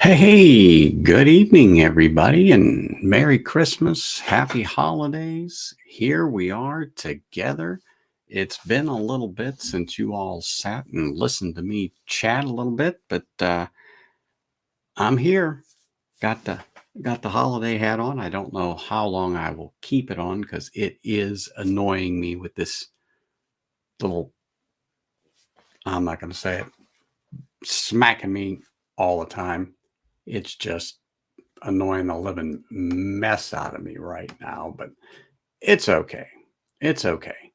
Hey, good evening, everybody, and Merry Christmas, Happy Holidays. Here we are together. It's been a little bit since you all sat and listened to me chat a little bit, but I'm here. Got the got the holiday hat on. I don't know how long I will keep it on because it is annoying me with this little. I'm not going to say it. Smacking me all the time. It's just annoying the living mess out of me right now, but it's okay. It's okay.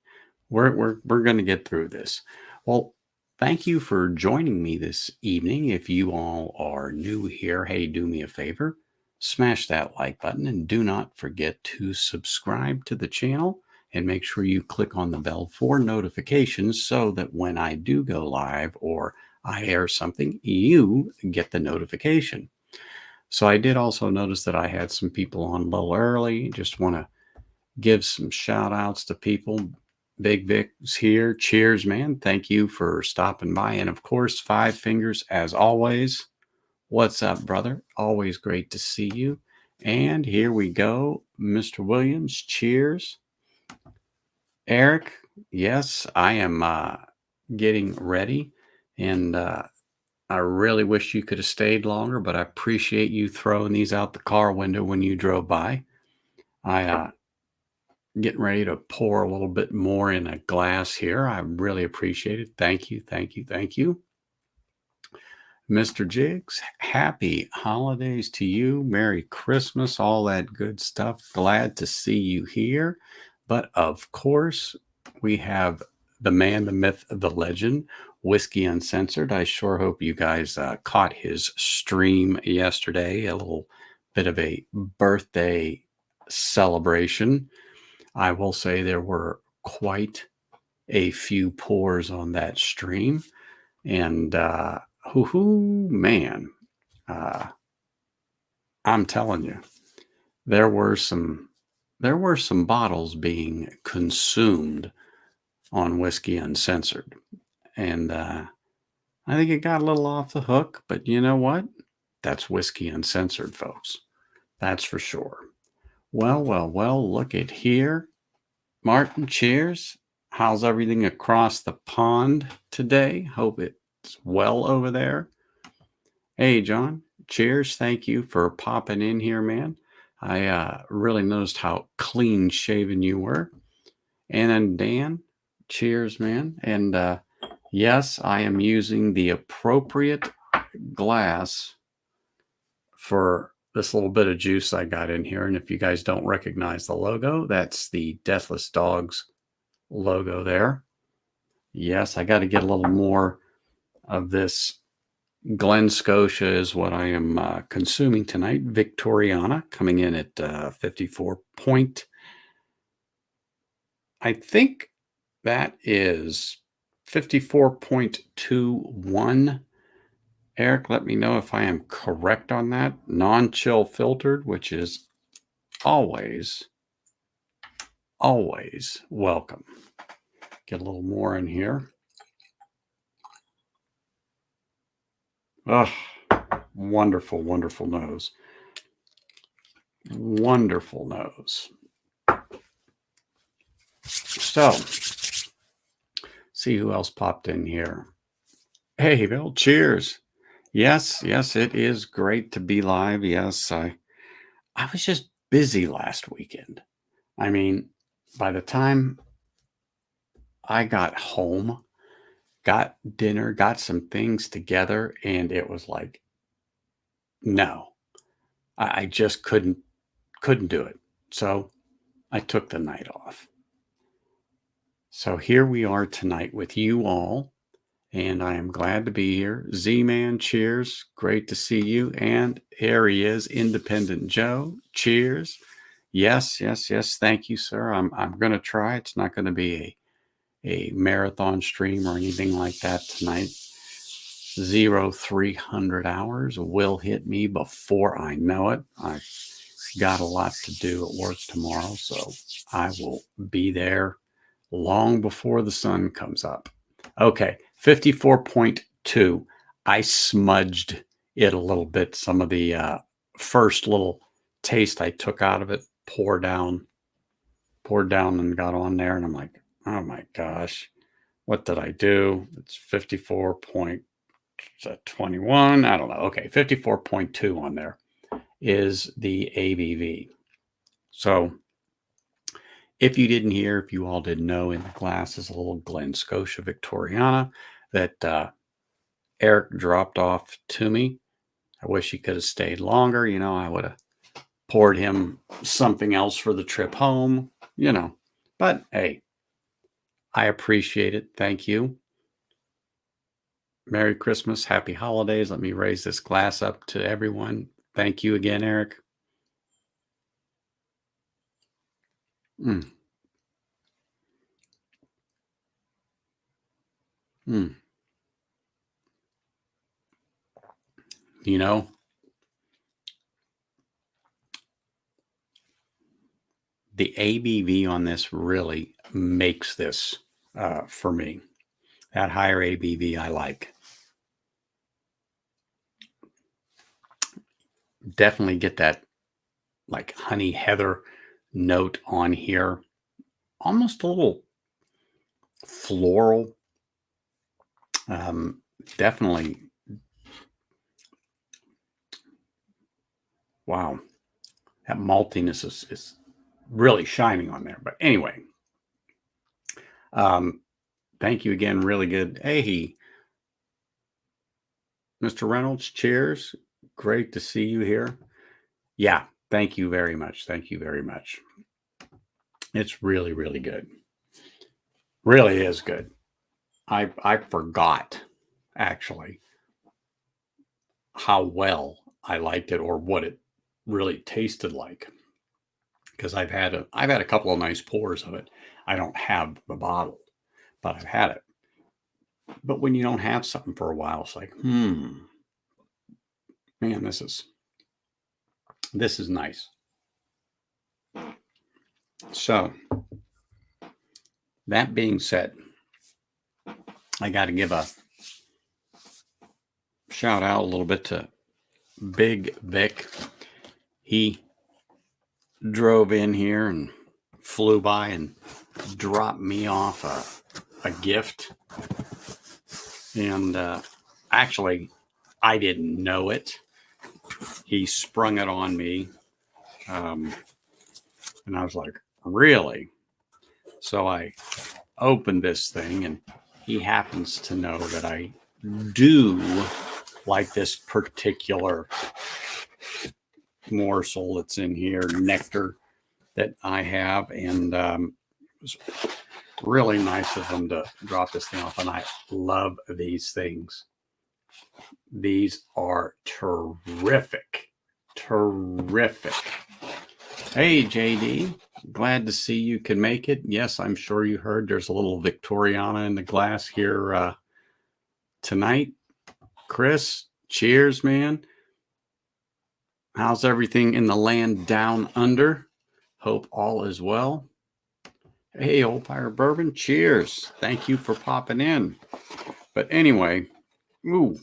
We're going to get through this. Well, thank you for joining me this evening. If you all are new here, hey, do me a favor, smash that like button and do not forget to subscribe to the channel and make sure you click on the bell for notifications so that when I do go live or I air something, you get the notification. So I did also notice that I had some people on a little early. Just want to give some shout outs to people. Big Vic's here. Cheers, man. Thank you for stopping by. And of course, Five Fingers, as always. What's up, brother? Always great to see you. And here we go, Mr. Williams. Cheers. Eric, yes, I am getting ready. And I really wish you could have stayed longer, but I appreciate you throwing these out the car window when you drove by. I getting ready to pour a little bit more in a glass here. I really appreciate it. Thank you, thank you, thank you. Mr. Jiggs, happy holidays to you. Merry Christmas, all that good stuff. Glad to see you here. But of course, we have the man, the myth, the legend, Whiskey Uncensored. I sure hope you guys caught his stream yesterday, a little bit of a birthday celebration. I will say there were quite a few pours on that stream. And man, uh, I'm telling you, there were some bottles being consumed on Whiskey Uncensored, and I think it got a little off the hook. But you know what? That's Whiskey Uncensored, folks. That's for sure. Well, well, well. Look at here, Martin. Cheers. How's everything across the pond today? Hope it's well over there. Hey, John, cheers. Thank you for popping in here, man. I really noticed how clean shaven you were. And then Dan, cheers, man. And yes, I am using the appropriate glass for this little bit of juice I got in here. And if you guys don't recognize the logo, that's the Deathless Dogs logo there. Yes, I got to get a little more of this. Glen Scotia is what I am consuming tonight. Victoriana coming in at 54 point. I think that is 54.21. Eric, let me know if I am correct on that. Non-chill filtered, which is always welcome. Get a little more in here. Oh, wonderful, wonderful nose. Wonderful nose. So, see who else popped in here. Hey, Bill, cheers. Yes, yes, it is great to be live. Yes, I was just busy last weekend. I mean, by the time I got home, got dinner, got some things together, and it was like, no, I just couldn't do it. So I took the night off. So here we are tonight with you all, and I am glad to be here. Z-Man, cheers. Great to see you. And here he is, Independent Joe. Cheers. Yes, yes, yes. Thank you, sir. I'm going to try. It's not going to be a marathon stream or anything like that tonight. 0300 hours will hit me before I know it. I got a lot to do at work tomorrow, so I will be there long before the sun comes up. Okay, 54.2. I smudged it a little bit. Some of the first little taste I took out of it poured down and got on there. And I'm like, oh my gosh, what did I do? It's 54.21. I don't know. Okay, 54.2 on there is the ABV. So if you didn't hear, if you all didn't know, in the glass is a little Glen Scotia Victoriana that Eric dropped off to me. I wish he could have stayed longer. I would have poured him something else for the trip home, But hey, I appreciate it. Thank you. Merry Christmas. Happy holidays. Let me raise this glass up to everyone. Thank you again, Eric. Mm. Mm. You know, the ABV on this really makes this for me. That higher ABV I like. Definitely get that like honey heather note on here. Almost a little floral. Definitely. Wow. That maltiness is really shining on there. But anyway, thank you again. Really good. Hey, Mr. Reynolds, cheers. Great to see you here. Yeah, thank you very much. Thank you very much. It's really, really good. Really is good. I forgot actually how well I liked it or what it really tasted like, because I've had a couple of nice pours of it. I don't have the bottle, but I've had it. But when you don't have something for a while, it's like, man, this is nice. So that being said, I got to give a shout out a little bit to Big Vic. He drove in here and flew by and dropped me off a gift. And actually, I didn't know it. He sprung it on me. And I was like, really? So I opened this thing, and he happens to know that I do like this particular morsel that's in here, nectar that I have. And it was really nice of them to drop this thing off. And I love these things. These are terrific. Terrific. Hey, JD. Glad to see you can make it. Yes, I'm sure you heard there's a little Victoriana in the glass here tonight. Chris, cheers, man. How's everything in the land down under? Hope all is well. Hey, Old Fire Bourbon, cheers. Thank you for popping in. But anyway, I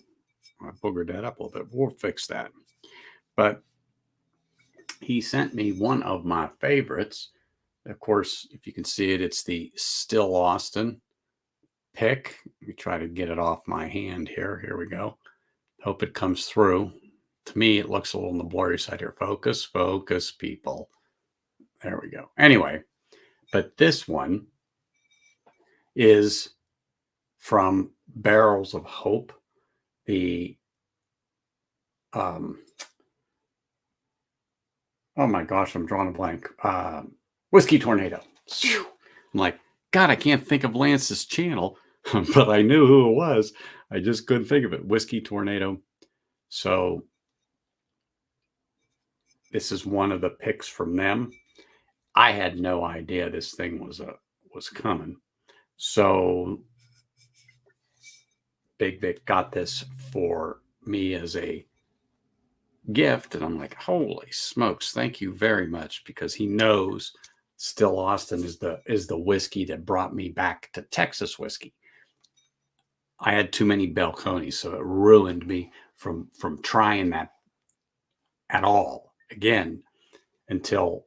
boogered that up a little bit. We'll fix that. But he sent me one of my favorites. Of course, if you can see it, it's the Still Austin pick. Let me try to get it off my hand here. Here we go. Hope it comes through. To me, it looks a little on the blurry side here. Focus, people. There we go. Anyway, but this one is from Barrels of Hope. The oh my gosh, I'm drawing a blank. Whiskey Tornado. I'm like, God, I can't think of Lance's channel, but I knew who it was. I just couldn't think of it. Whiskey Tornado. So this is one of the picks from them. I had no idea this thing was coming. So Big Vic got this for me as a gift, and I'm like, holy smokes, thank you very much, because he knows Still Austin is the whiskey that brought me back to Texas whiskey. I had too many Balcones, so it ruined me from trying that at all again until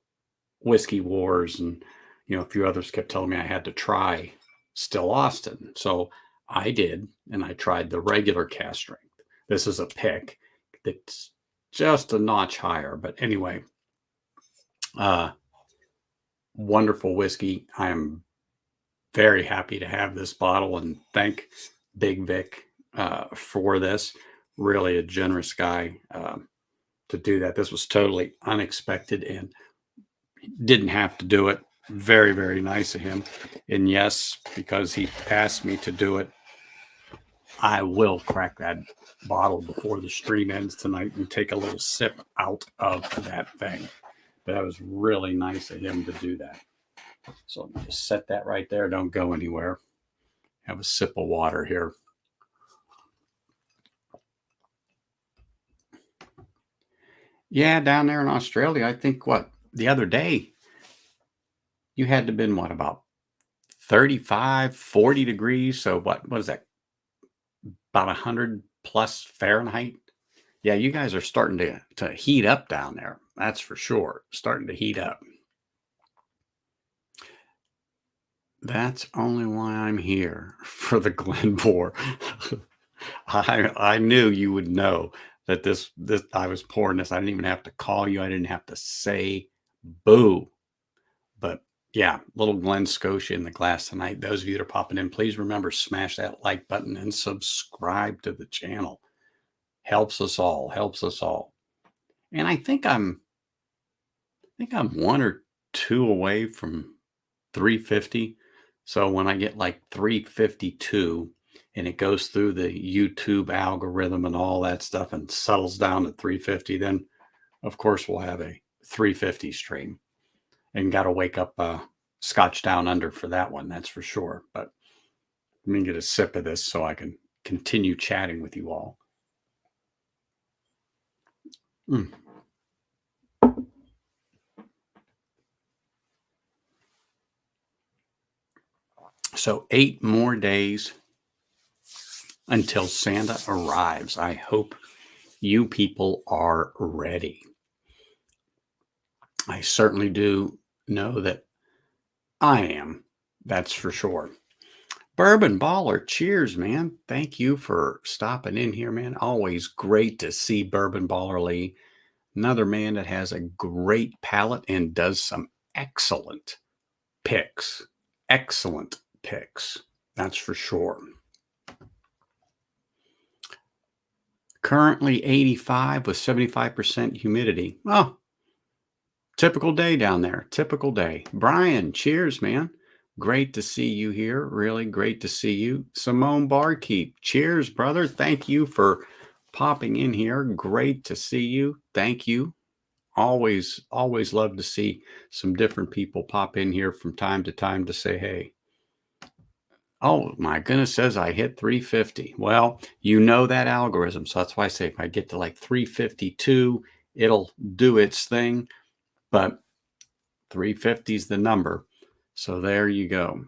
Whiskey Wars and a few others kept telling me I had to try Still Austin. So I did, and I tried the regular cast strength. This is a pick that's just a notch higher, but anyway, wonderful whiskey. I am very happy to have this bottle and thank Big Vic for this. Really a generous guy to do that. This was totally unexpected and didn't have to do it. Very, very nice of him. And yes, because he asked me to do it, I will crack that bottle before the stream ends tonight and take a little sip out of that thing. But that was really nice of him to do that. So let me just set that right there. Don't go anywhere. Have a sip of water here. Yeah, down there in Australia, I think the other day, you had to have been about 35, 40 degrees. So what is that? About 100 plus Fahrenheit. Yeah, you guys are starting to heat up down there. That's for sure. Starting to heat up. That's only why I'm here, for the Glenmore. I knew you would know that this I was pouring this. I didn't even have to call you. I didn't have to say boo. But yeah, little Glen Scotia in the glass tonight. Those of you that are popping in, please remember, smash that like button and subscribe to the channel. Helps us all. Helps us all. And I think I'm one or two away from 350. So when I get like 352 and it goes through the YouTube algorithm and all that stuff and settles down to 350, then of course we'll have a 350 stream. And got to wake up Scotch Down Under for that one, that's for sure. But let me get a sip of this so I can continue chatting with you all. So 8 more days until Santa arrives. I hope you people are ready. I certainly do know that I am. That's for sure. Bourbon Baller, cheers, man. Thank you for stopping in here, man. Always great to see Bourbon Baller Lee. Another man that has a great palate and does some excellent picks. Excellent picks. That's for sure. Currently 85 with 75% humidity. Oh, typical day down there. Typical day. Brian, cheers, man. Great to see you here. Really great to see you. Simone Barkeep, cheers, brother. Thank you for popping in here. Great to see you. Thank you. Always love to see some different people pop in here from time to time to say, hey. Oh, my goodness, says I hit 350. Well, you know that algorithm. So that's why I say if I get to like 352, it'll do its thing. But 350 is the number. So there you go.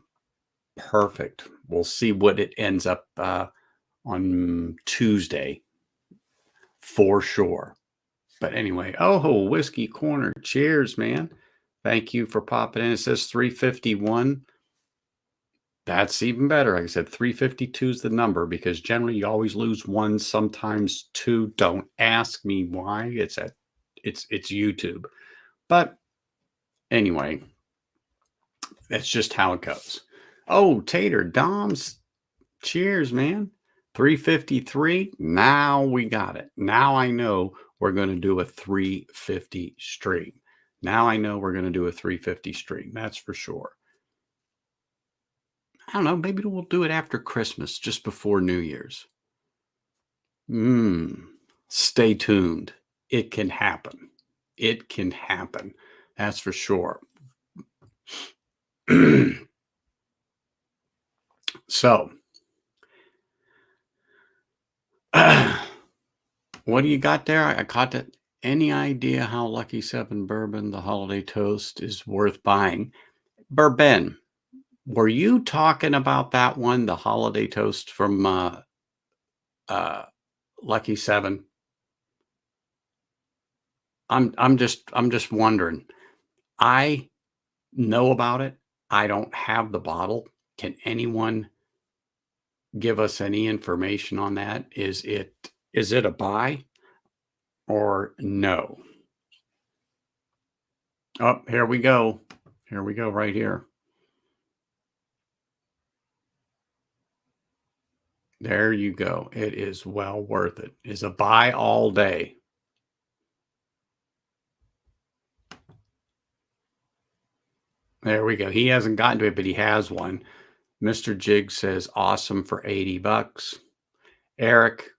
Perfect. We'll see what it ends up on Tuesday for sure. But anyway, oh, Whiskey Corner. Cheers, man. Thank you for popping in. It says 351. That's even better. Like I said, 352 is the number because generally you always lose one, sometimes two. Don't ask me why. It's YouTube. But anyway, that's just how it goes. Oh, Tater Dom's. Cheers, man. 353. Now we got it. Now I know we're going to do a 350 stream. Now I know we're going to do a 350 stream. That's for sure. I don't know. Maybe we'll do it after Christmas, just before New Year's. Stay tuned. It can happen. It can happen. That's for sure. So, what do you got there? I caught that. Any idea how Lucky 7 Bourbon, the holiday toast, is worth buying? Bourbon, were you talking about that one, the holiday toast from Lucky Seven. I'm just wondering. I know about it. I don't have the bottle. Can anyone give us any information on that? Is it a buy or no? Oh, here we go. Here we go right here. There you go. It is well worth it. Is a buy all day. There we go. He hasn't gotten to it, but he has one. Mr. Jig says awesome for $80. Eric,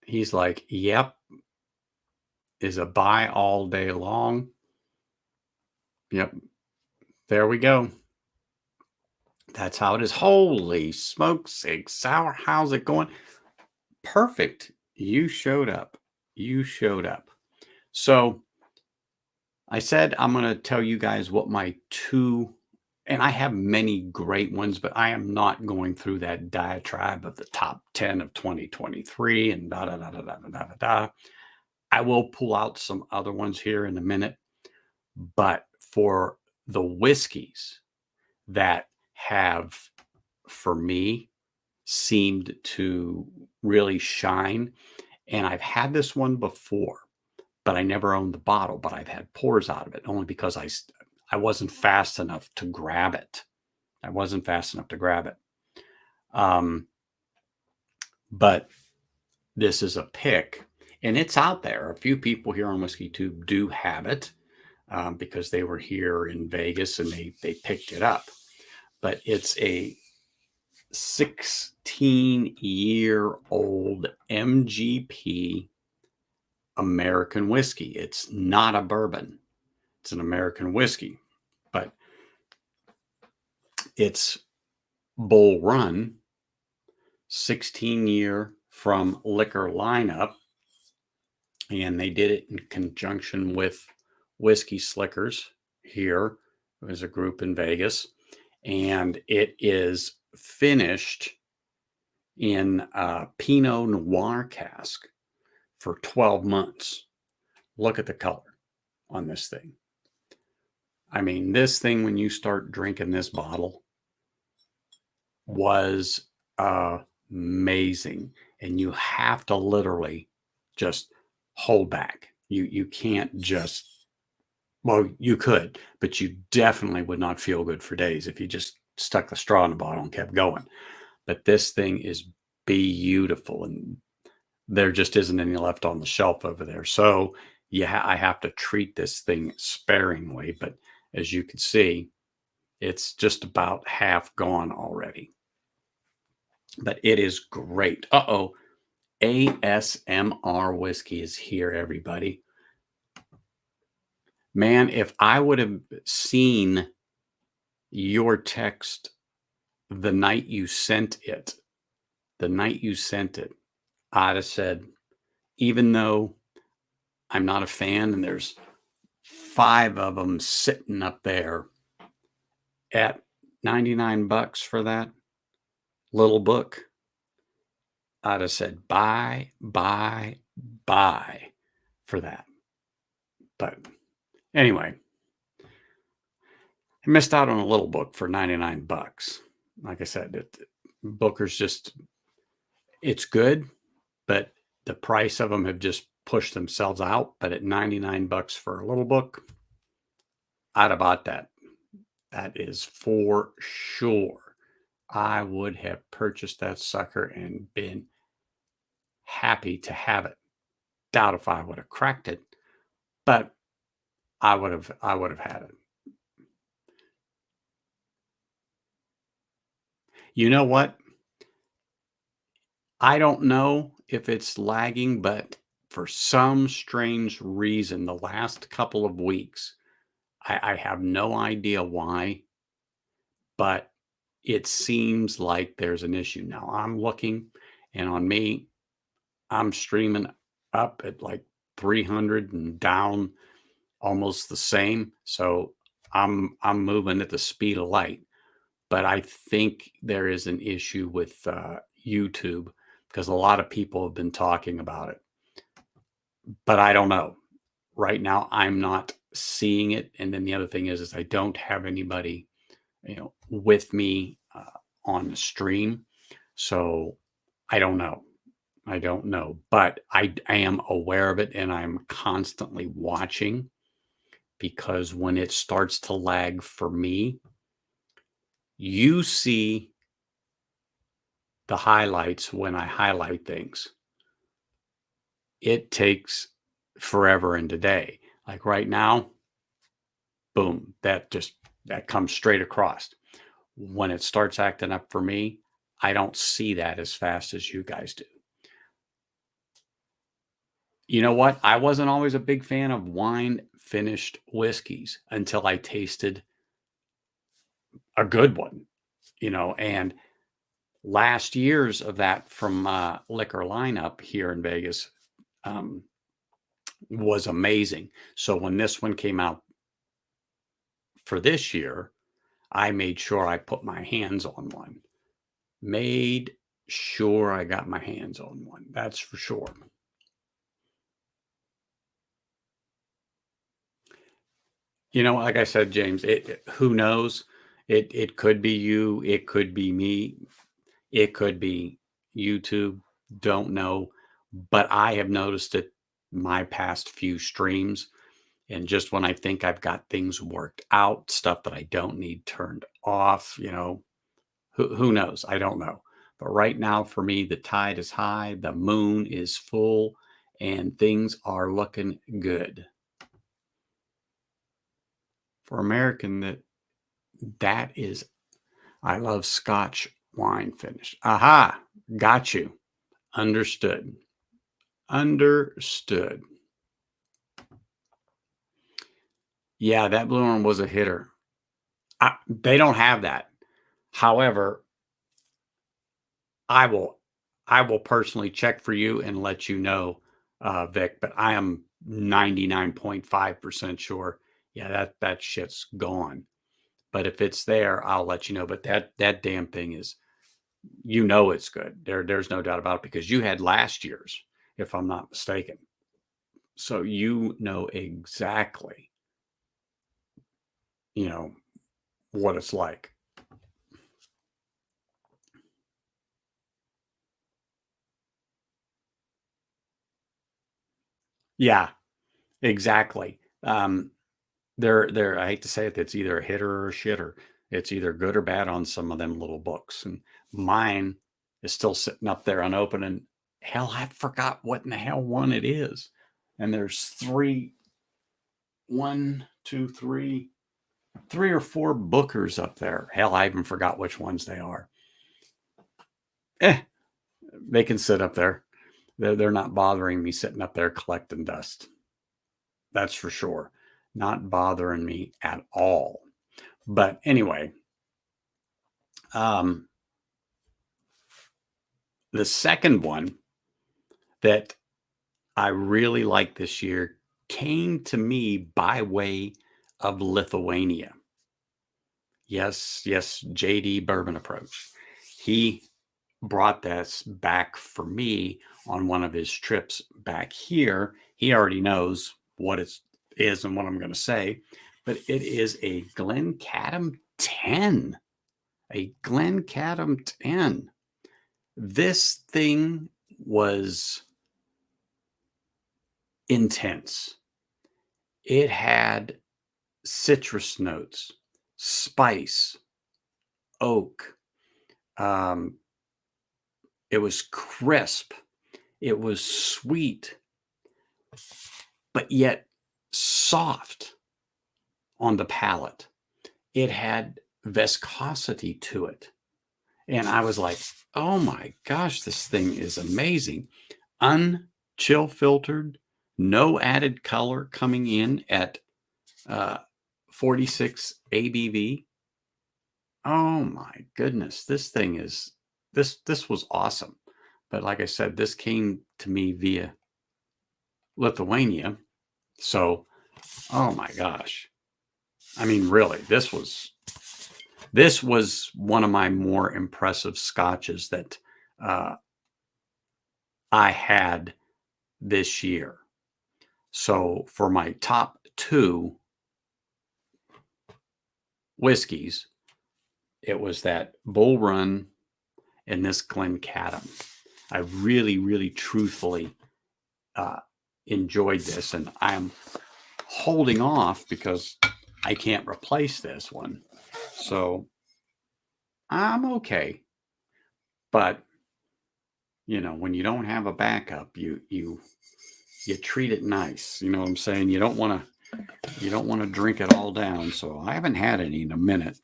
he's like, yep, is a buy all day long. Yep. There we go. That's how it is. Holy smokes, Sig Sauer. How's it going? Perfect. You showed up. You showed up. So I said I'm going to tell you guys what my two, and I have many great ones, but I am not going through that diatribe of the top 10 of 2023 and da da da da da da da da. I will pull out some other ones here in a minute, but for the whiskeys that have, for me, seemed to really shine, and I've had this one before, but I never owned the bottle, but I've had pours out of it only because I wasn't fast enough to grab it. I wasn't fast enough to grab it. But this is a pick, and it's out there. A few people here on Whiskey Tube do have it because they were here in Vegas and they picked it up. But it's a 16-year-old MGP American whiskey. It's not a bourbon. It's an American whiskey, but it's Bull Run, 16-year from Liquor Lineup, and they did it in conjunction with Whiskey Slickers here. There's a group in Vegas, and it is finished in a Pinot Noir cask for 12 months. Look at the color on this thing. I mean, this thing, when you start drinking this bottle, was amazing. And you have to literally just hold back. You can't just, well, you could, but you definitely would not feel good for days if you just stuck the straw in the bottle and kept going. But this thing is beautiful, and there just isn't any left on the shelf over there. So I have to treat this thing sparingly. But as you can see, it's just about half gone already. But it is great. Uh-oh. ASMR whiskey is here, everybody. Man, if I would have seen your text the night you sent it, I'd have said, even though I'm not a fan and there's 5 of them sitting up there at $99 for that little book, I'd have said buy for that. But anyway, I missed out on a little book for $99. Like I said, Booker's just, it's good, but the price of them have just pushed themselves out. But at $99 for a little book, I'd have bought that. That is for sure. I would have purchased that sucker and been happy to have it. Doubt if I would have cracked it, but I would have had it. You know what? I don't know if it's lagging, but for some strange reason, the last couple of weeks, I have no idea why, but it seems like there's an issue. Now I'm looking, and on me, I'm streaming up at like 300 and down almost the same. So I'm moving at the speed of light. But I think there is an issue with YouTube because a lot of people have been talking about it. But I don't know. Right now, I'm not seeing it. And then the other thing is I don't have anybody, with me on the stream. So I don't know. I don't know, but I am aware of it and I'm constantly watching, because when it starts to lag for me, you see the highlights when I highlight things. It takes forever and a day. Like right now, boom, that comes straight across. When it starts acting up for me, I don't see that as fast as you guys do. You know what? I wasn't always a big fan of wine finished whiskeys until I tasted a good one, and last year's of that from Liquor Lineup here in Vegas um, was amazing. So when this one came out for this year, I made sure I put my hands on one. Made sure I got my hands on one. That's for sure. Like I said, James, who knows? It could be you, it could be me, it could be YouTube, don't know. But I have noticed it my past few streams. And just when I think I've got things worked out, stuff that I don't need turned off, who knows? I don't know. But right now, for me, the tide is high, the moon is full, and things are looking good. For American, that is, I love Scotch wine finish. Aha, got you. Understood. Understood. Yeah, that blue one was a hitter. They don't have that. However, I will I will personally check for you and let you know, Vic, but I am 99.5% sure. Yeah, that shit's gone. But if it's there, I'll let you know. But that damn thing is, it's good. There's no doubt about it, because you had last year's, if I'm not mistaken. So you know exactly, you know, what it's like. Yeah, exactly. They're I hate to say it, it's either a hitter or a shitter. It's either good or bad on some of them little books. And mine is still sitting up there unopened. And hell, I forgot what in the hell one it is. And there's one, two, three or four bookers up there. Hell, I even forgot which ones they are. They can sit up there. They're not bothering me sitting up there collecting dust. That's for sure. Not bothering me at all. But anyway, um, the second one that I really liked this year came to me by way of Lithuania. Yes, yes, JD Bourbon Approach. He brought this back for me on one of his trips back here. He already knows what it is and what I'm going to say, but it is a Glencaddam 10. A Glencaddam 10. This thing was intense. It had citrus notes, spice, oak. Um, it was crisp. It was sweet, but yet soft on the palate. It had viscosity to it. And I was like, oh my gosh, this thing is amazing. Unchill filtered, no added color, coming in at 46 ABV. Oh my goodness, this was awesome. But like I said, this came to me via Lithuania. So, oh my gosh. I mean, really, this was one of my more impressive scotches that uh, I had this year. So for my top two whiskeys, it was that Bull Run and this Glencaddam. I really, really truthfully uh, enjoyed this, and I'm holding off because I can't replace this one. So I'm okay. But when you don't have a backup, you treat it nice. You know what I'm saying? You don't want to drink it all down. So I haven't had any in a minute,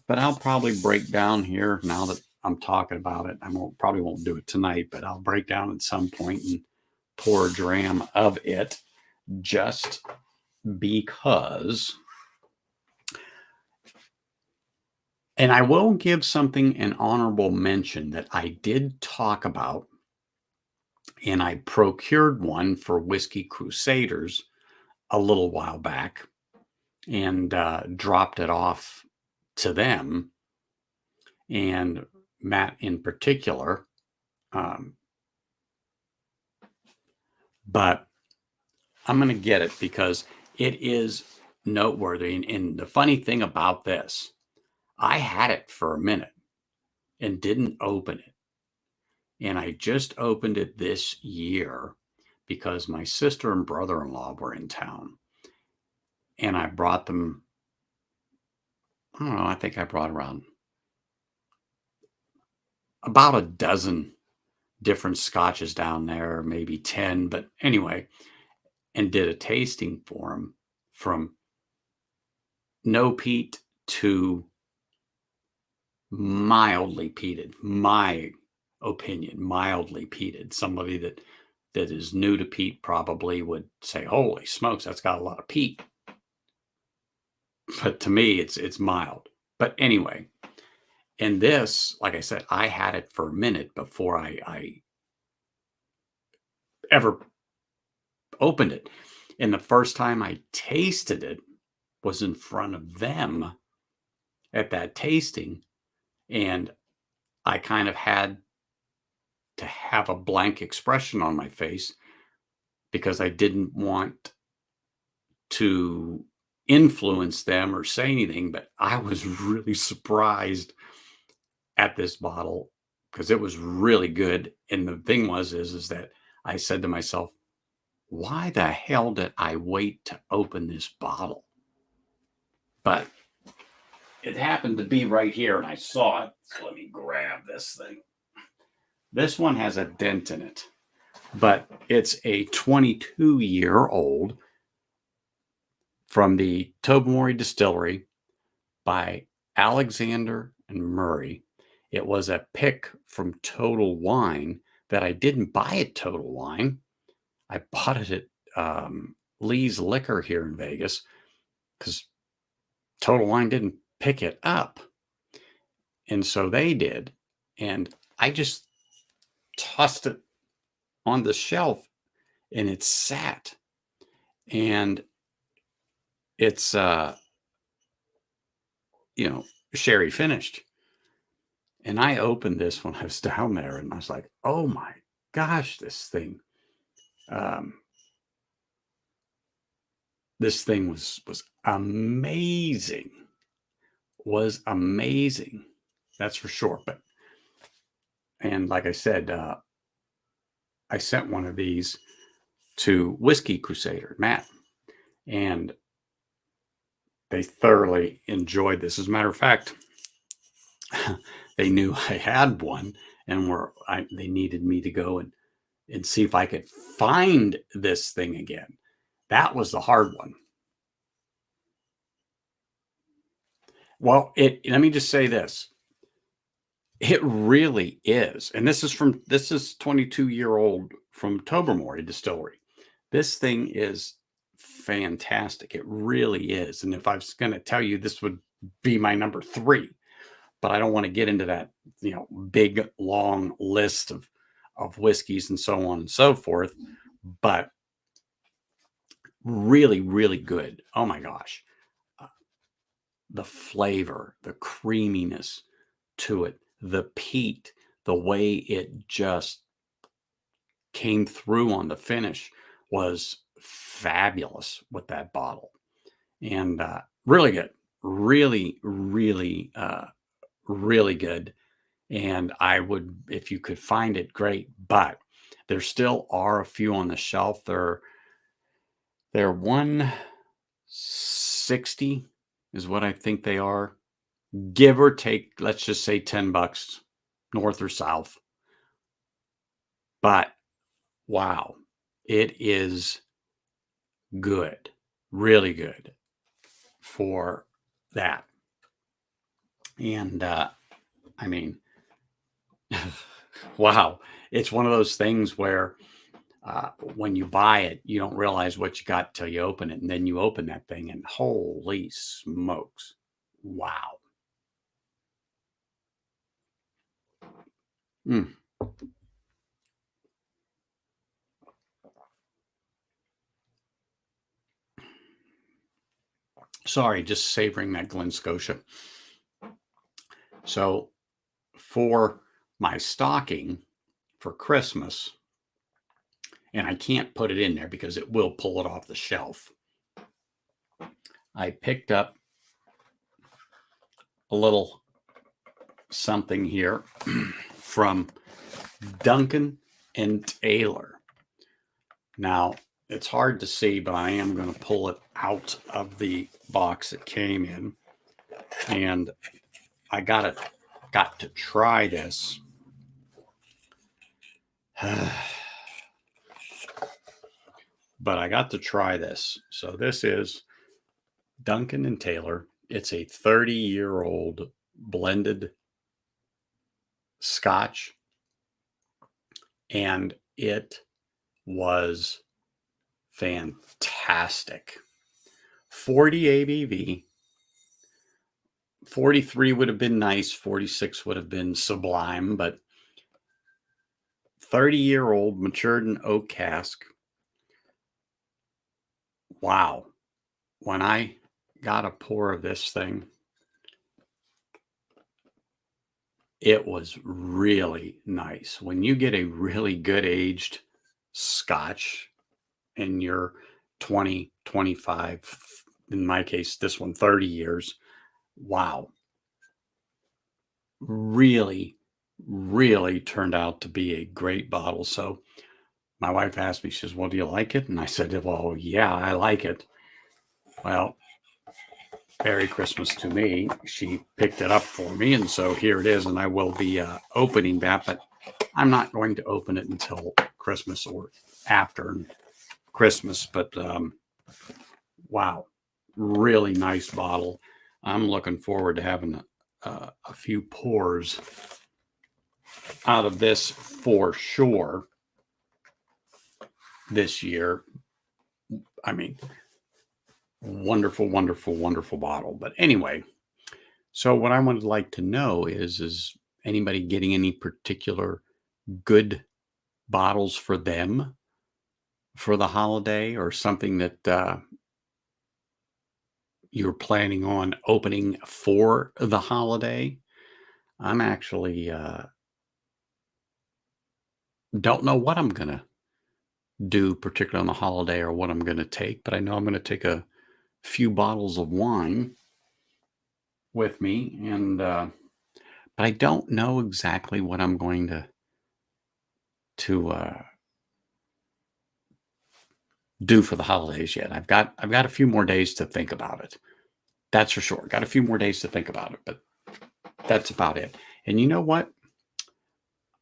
but I'll probably break down here now that I'm talking about it. Probably won't do it tonight, but I'll break down at some point and pour a dram of it just because. And I will give something an honorable mention that I did talk about, and I procured one for Whiskey Crusaders a little while back and dropped it off to them, and Matt in particular. But I'm going to get it because it is noteworthy. And the funny thing about this, I had it for a minute and didn't open it. And I just opened it this year because my sister and brother-in-law were in town. And I brought them, I don't know, I think I brought around about a dozen different scotches down there, maybe 10. But anyway, and did a tasting for them from no peat to mildly peated. My opinion, mildly peated. Somebody that is new to peat probably would say, "Holy smokes, that's got a lot of peat." But to me, it's mild. But anyway, and this, like I said, I had it for a minute before I ever opened it. And the first time I tasted it was in front of them at that tasting. And I kind of had to have a blank expression on my face because I didn't want to influence them or say anything. But I was really surprised at this bottle because it was really good. And the thing is that I said to myself, why the hell did I wait to open this bottle? But it happened to be right here and I saw it. So let me grab this thing. This one has a dent in it, but it's a 22-year-old from the Tobermory Distillery by Alexander and Murray. It was a pick from Total Wine that I didn't buy at Total Wine. I bought it at Lee's Liquor here in Vegas because Total Wine didn't pick it up. And so they did. And I just tossed it on the shelf and it sat. And it's, sherry finished. And I opened this when I was down there and I was like, oh my gosh, this thing was amazing. Was amazing. That's for sure. And like I said, I sent one of these to Whiskey Crusader, Matt, and they thoroughly enjoyed this. As a matter of fact, they knew I had one and they needed me to go and see if I could find this thing again. That was the hard one. Well, let me just say this. It really is. And this is 22-year-old from Tobermory Distillery. This thing is fantastic. It really is. And if I was going to tell you, this would be my number 3, but I don't want to get into that, big, long list of whiskeys and so on and so forth. But really, really good. Oh my gosh. The flavor, the creaminess to it, the peat, the way it just came through on the finish was fabulous with that bottle. And really good. Really, really, really good. And I would, if you could find it, great. But there still are a few on the shelf. They're 160 is what I think they are, give or take. Let's just say $10, north or south. But wow, it is good, really good for that. And I mean, wow, it's one of those things where when you buy it, you don't realize what you got till you open it. And then you open that thing and holy smokes. Wow. Mm. Sorry, just savoring that Glen Scotia. So for my stocking for Christmas, and I can't put it in there because it will pull it off the shelf, I picked up a little something here from Duncan and Taylor. Now, it's hard to see, but I am going to pull it out of the box it came in. And I got to try this. But I got to try this. So this is Duncan and Taylor. It's a 30-year-old blended Scotch. And it was fantastic. 40 ABV. 43 would have been nice. 46 would have been sublime. But 30-year-old matured in oak cask. Wow. When I got a pour of this thing, it was really nice. When you get a really good aged Scotch and you're 20, 25, in my case, this one 30 years, wow. Really, really turned out to be a great bottle. So my wife asked me, she says, well, do you like it? And I said, well, yeah, I like it. Well, Merry Christmas to me. She picked it up for me. And so here it is. And I will be opening that, but I'm not going to open it until Christmas or after Christmas. But wow, really nice bottle. I'm looking forward to having a few pours out of this for sure this year. I mean, wonderful, wonderful, wonderful bottle. But anyway, so what I would like to know is anybody getting any particular good bottles for them for the holiday, or something that you're planning on opening for the holiday? I'm actually don't know what I'm going to do, particularly on the holiday, or what I'm going to take, but I know I'm going to take a few bottles of wine with me, and but I don't know exactly what I'm going to do for the holidays yet. I've got a few more days to think about it. That's for sure. Got a few more days to think about it, but that's about it. And you know what?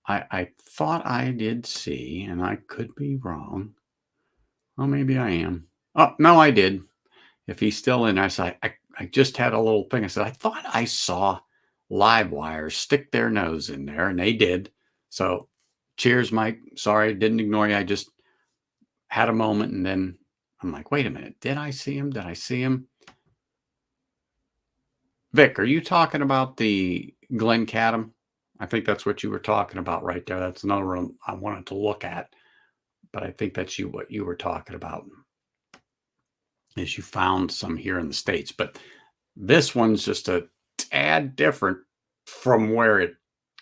I thought I did see, and I could be wrong. Oh, maybe I am. Oh, no, I did. If he's still in, I said, I just had a little thing. I said, I thought I saw Livewire stick their nose in there, and they did. So cheers, Mike. Sorry, I didn't ignore you. I just had a moment, and then I'm like, wait a minute. Did I see him? Did I see him? Vic, are you talking about the Glen Cadam? I think that's what you were talking about right there. That's another one I wanted to look at, but I think that's what you were talking about, is you found some here in the States. But this one's just a tad different from where it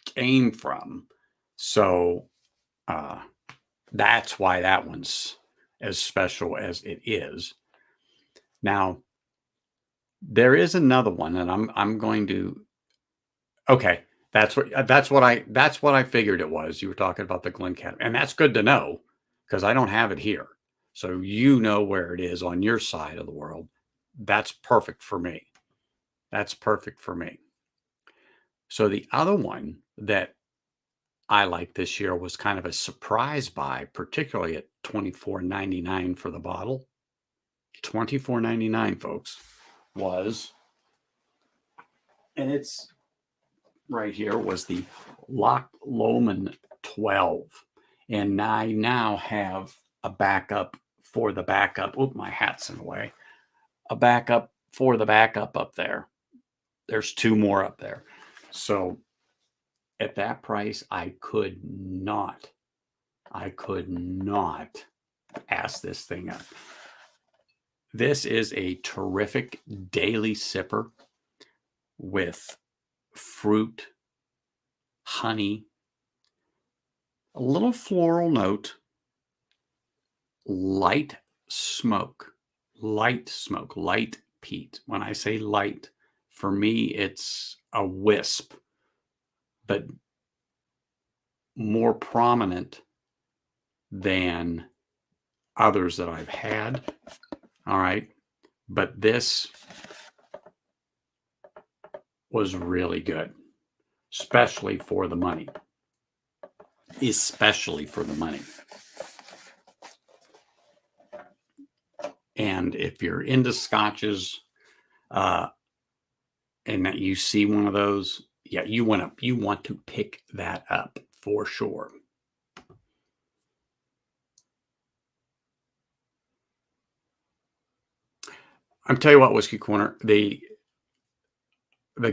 came from. So That's why that one's as special as it is. Now, there is another one, and I'm going to okay, that's what I figured it was. You were talking about the Glencairn, and that's good to know because I don't have it here. So you know where it is on your side of the world. That's perfect for me. That's perfect for me. So the other one that I liked this year was kind of a surprise buy, particularly at $24.99 for the bottle. $24.99, folks, was, and it's right here, was the Loch Lomond 12. And I now have a backup for the backup. Oop, my hat's in the way. A backup for the backup up there. There's two more up there. So at that price, I could not pass this thing up. This is a terrific daily sipper with fruit, honey, a little floral note, light smoke, light peat. When I say light, for me, it's a wisp, but more prominent than others that I've had. All right. But this was really good, especially for the money. Especially for the money. And if you're into scotches, and that you see one of those, yeah, you want to pick that up for sure. I'm tell you what, Whiskey Corner, the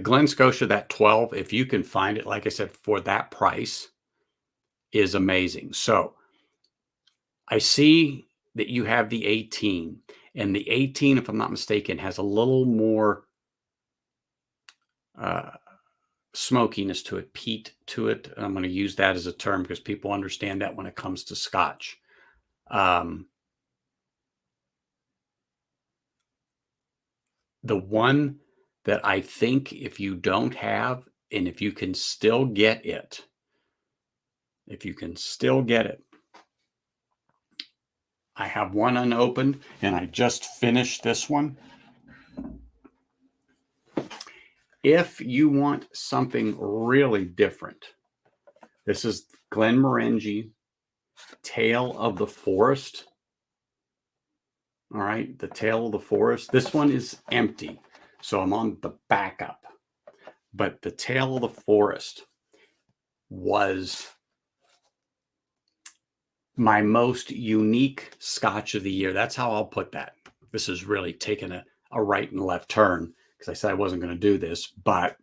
Glen Scotia, that 12, if you can find it, like I said, for that price, is amazing. So I see that you have the 18, and the 18, if I'm not mistaken, has a little more smokiness to it, peat to it. And I'm going to use that as a term because people understand that when it comes to Scotch. The one that I think if you don't have, and if you can still get it, I have one unopened, and I just finished this one. If you want something really different, this is Glenmorangie Tale of the Forest. All right, the Tale of the Forest. This one is empty, so I'm on the backup. But the Tale of the Forest was my most unique Scotch of the year. That's how I'll put that. This is really taking a right and left turn because I said I wasn't going to do this, but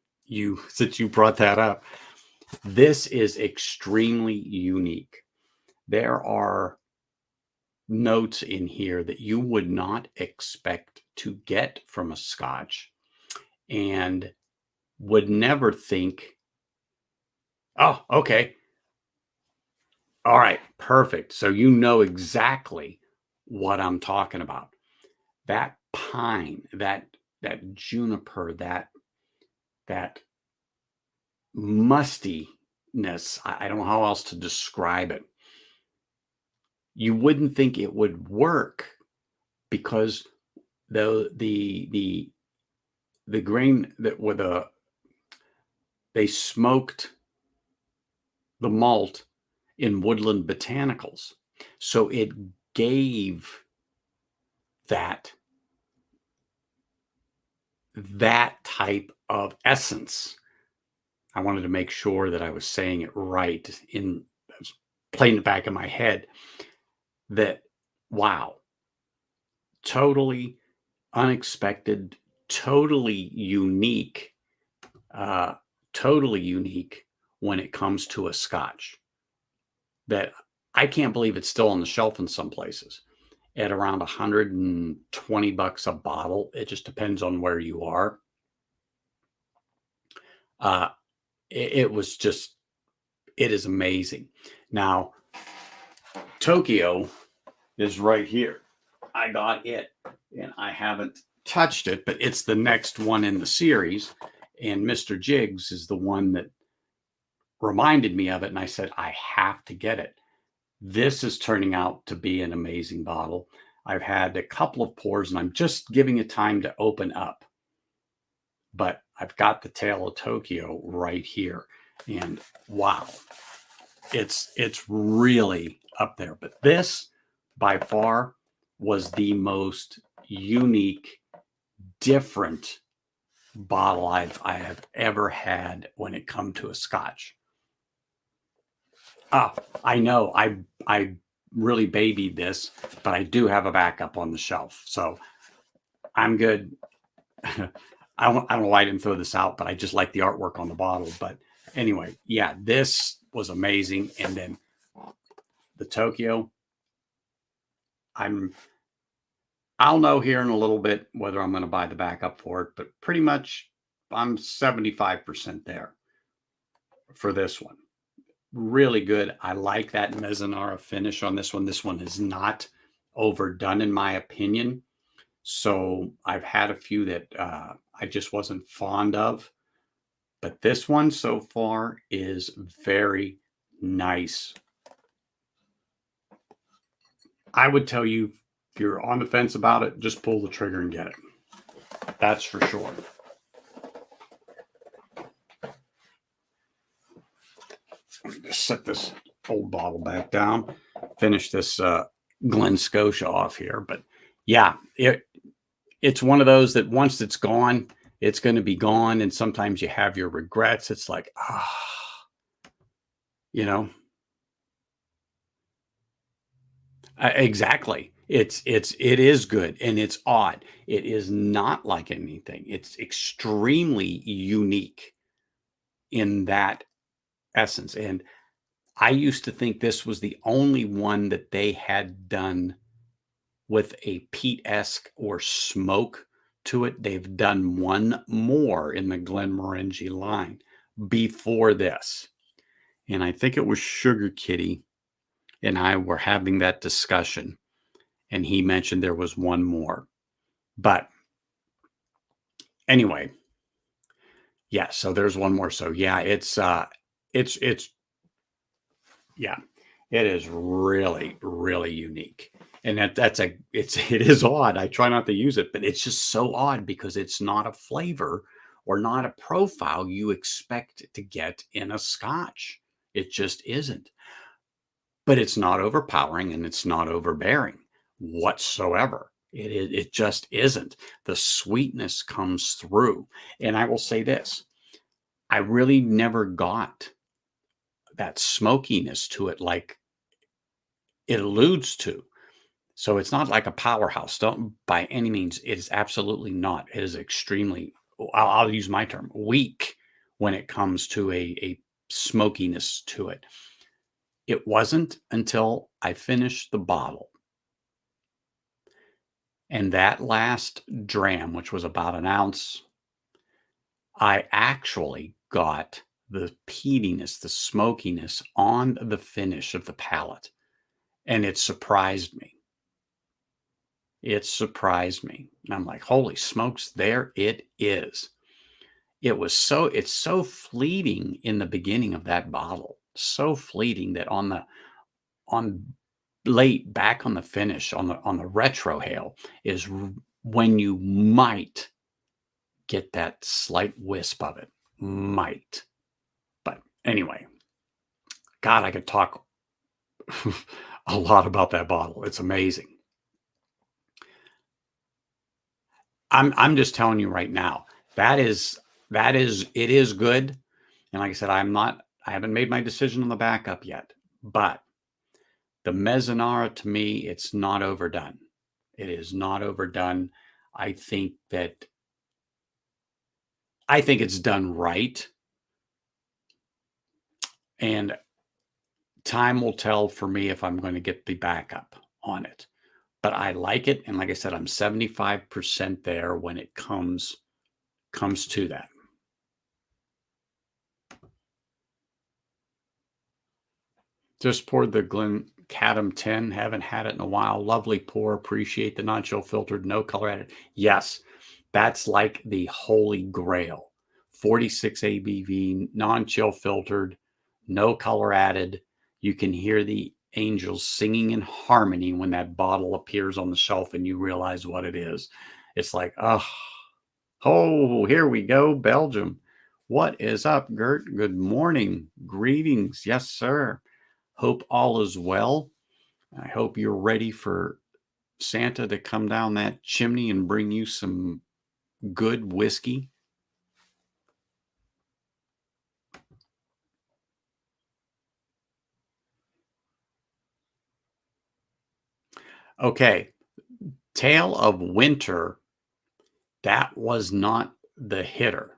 since you brought that up, this is extremely unique. There are notes in here that you would not expect to get from a Scotch and would never think, oh, okay. All right, perfect. So you know exactly what I'm talking about. That pine, that juniper, that mustiness, I don't know how else to describe it. You wouldn't think it would work because the grain that with they smoked the malt in Woodland Botanicals. So it gave that type of essence. I wanted to make sure that I was saying it right I was playing it back in my head that, wow, totally unexpected, totally unique when it comes to a Scotch that I can't believe it's still on the shelf in some places at around $120 a bottle. It just depends on where you are. It is amazing. Now, Tokyo is right here. I got it, and I haven't touched it, but it's the next one in the series. And Mr. Jiggs is the one that reminded me of it, and I said, I have to get it. This is turning out to be an amazing bottle. I've had a couple of pours, and I'm just giving it time to open up. But I've got the Tale of Tokyo right here, and wow, it's really up there. But this, by far, was the most unique, different bottle I have ever had when it come to a Scotch. I know I really babied this, but I do have a backup on the shelf, so I'm good. I don't know why I didn't throw this out, but I just like the artwork on the bottle. But anyway, yeah, this was amazing. And then the Tokyo, I'll know here in a little bit whether I'm going to buy the backup for it, but pretty much I'm 75% there for this one. Really good. I like that Mezzanara finish on this one. This one is not overdone in my opinion. So I've had a few that I just wasn't fond of, but this one so far is very nice. I would tell you, if you're on the fence about it, just pull the trigger and get it. That's for sure. Let me just set this old bottle back down, finish this Glen Scotia off here. But yeah, it's one of those that once it's gone, it's going to be gone. And sometimes you have your regrets. It's like, you know, exactly. It is good, and it's odd. It is not like anything. It's extremely unique in that essence. And I used to think this was the only one that they had done with a peat-esque or smoke to it. They've done one more in the Glenmorangie line before this. And I think it was Sugar Kitty and I were having that discussion, and he mentioned there was one more. But anyway, yeah, so there's one more. So yeah, it's yeah, it is really, really unique. And it is odd. I try not to use it, but it's just so odd because it's not a flavor or not a profile you expect to get in a Scotch. It just isn't. But it's not overpowering and it's not overbearing whatsoever. It just isn't. The sweetness comes through. And I will say this, I really never got that smokiness to it like it alludes to. So it's not like a powerhouse. Don't by any means. It is absolutely not. It is extremely, I'll use my term, weak when it comes to a smokiness to it. It wasn't until I finished the bottle and that last dram, which was about an ounce, I actually got the peatiness, the smokiness on the finish of the palate. And it surprised me. It surprised me. And I'm like, holy smokes, there it is. It's so fleeting in the beginning of that bottle. So fleeting that on late back on the finish on the retrohale is when you might get that slight wisp of it. Might. But anyway, God, I could talk a lot about that bottle. It's amazing. I'm just telling you right now, it is good. And like I said, I haven't made my decision on the backup yet, but the Mezzanara to me, it's not overdone. It is not overdone. I think it's done right. And time will tell for me if I'm going to get the backup on it. But I like it. And like I said, I'm 75% there when it comes to that. Just poured the Cadam 10, haven't had it in a while. Lovely pour. Appreciate the non-chill filtered, no color added. Yes, that's like the holy grail. 46 ABV, non-chill filtered, no color added. You can hear the angels singing in harmony when that bottle appears on the shelf and you realize what it is. It's like, oh, here we go, Belgium. What is up, Gert? Good morning. Greetings. Yes, sir. Hope all is well. I hope you're ready for Santa to come down that chimney and bring you some good whiskey. Okay. Tale of Winter. That was not the hitter.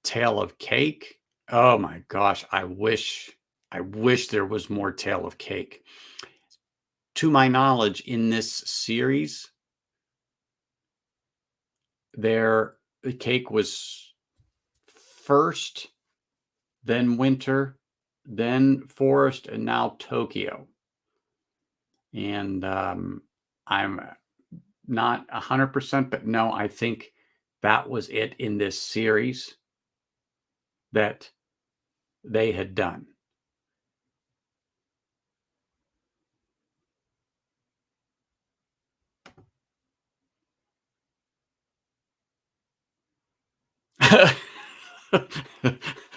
Tale of Cake. Oh my gosh. I wish there was more Tale of Cake. To my knowledge, in this series, the cake was first, then Winter, then Forest, and now Tokyo. And I'm not 100%, but no, I think that was it in this series that they had done.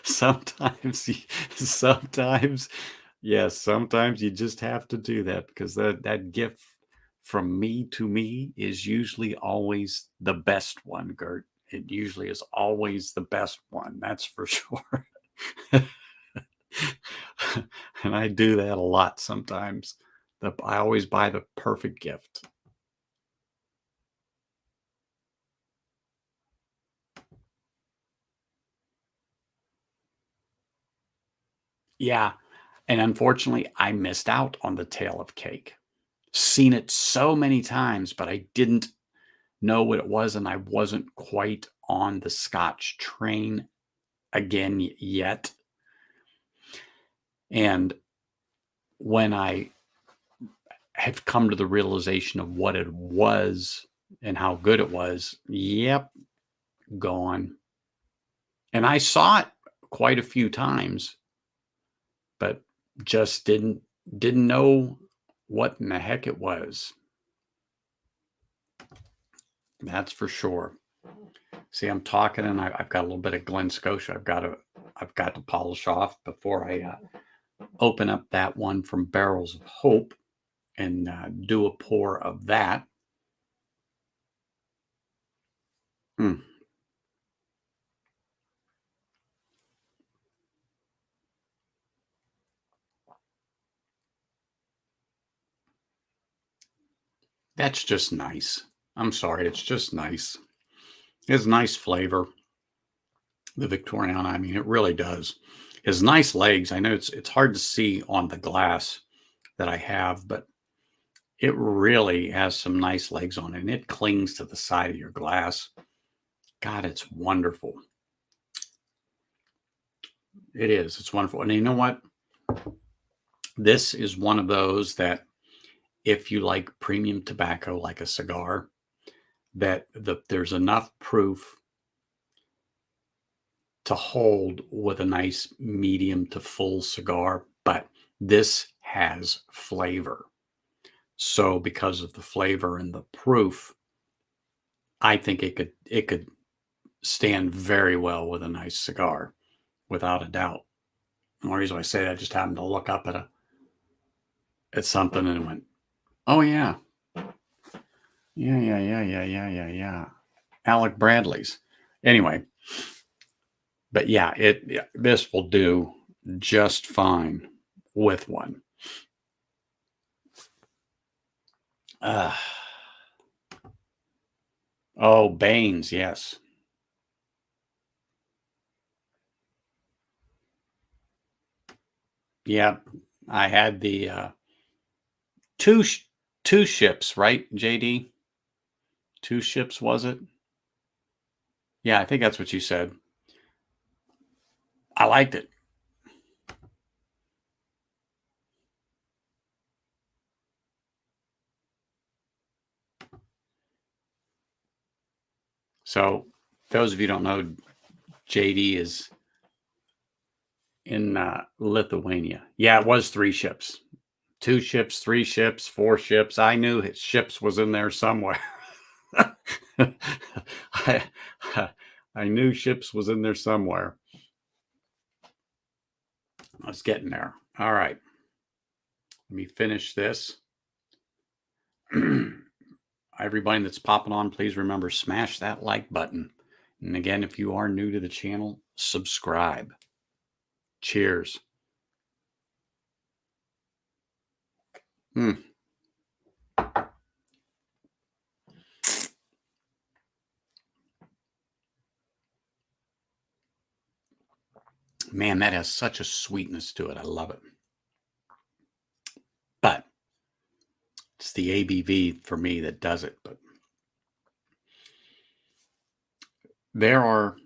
sometimes, sometimes, yes, sometimes you just have to do that because that gift from me to me is usually always the best one, Gert. It usually is always the best one. That's for sure. And I do that a lot sometimes. I always buy the perfect gift. Yeah. And unfortunately, I missed out on the Tale of Cake. Seen it so many times, but I didn't know what it was, and I wasn't quite on the Scotch train again yet. And when I have come to the realization of what it was and how good it was, yep, gone. And I saw it quite a few times, but just didn't know what in the heck it was. That's for sure. See, I'm talking, and I've got a little bit of Glen Scotia. I've got to polish off before I open up that one from Barrels of Hope and do a pour of that. Mm. That's just nice. I'm sorry, it's just nice. It has nice flavor. The Victorian, I mean, it really does. It has nice legs. I know it's hard to see on the glass that I have, but it really has some nice legs on it, and it clings to the side of your glass. God, it's wonderful. It is. It's wonderful. And you know what? This is one of those that if you like premium tobacco, like a cigar, that there's enough proof to hold with a nice medium to full cigar, but this has flavor. So because of the flavor and the proof, I think it could stand very well with a nice cigar, without a doubt. And the reason I say that, I just happened to look up at something and went, oh yeah. Yeah. Alec Bradley's. Anyway, but yeah, this will do just fine with one. Oh, Baines, yes. Yeah, I had the two two ships, right, JD? Two ships, was it? Yeah, I think that's what you said. I liked it. So those of you who don't know, JD is in Lithuania. Yeah, it was 3 ships. 2 ships, 3 ships, 4 ships. I knew his ships was in there somewhere. I, I knew ships was in there somewhere. I was getting there. All right. Let me finish this. Everybody that's popping on, please remember, smash that like button. And again, if you are new to the channel, subscribe. Cheers. Man, that has such a sweetness to it. I love it. But it's the ABV for me that does it. But there are,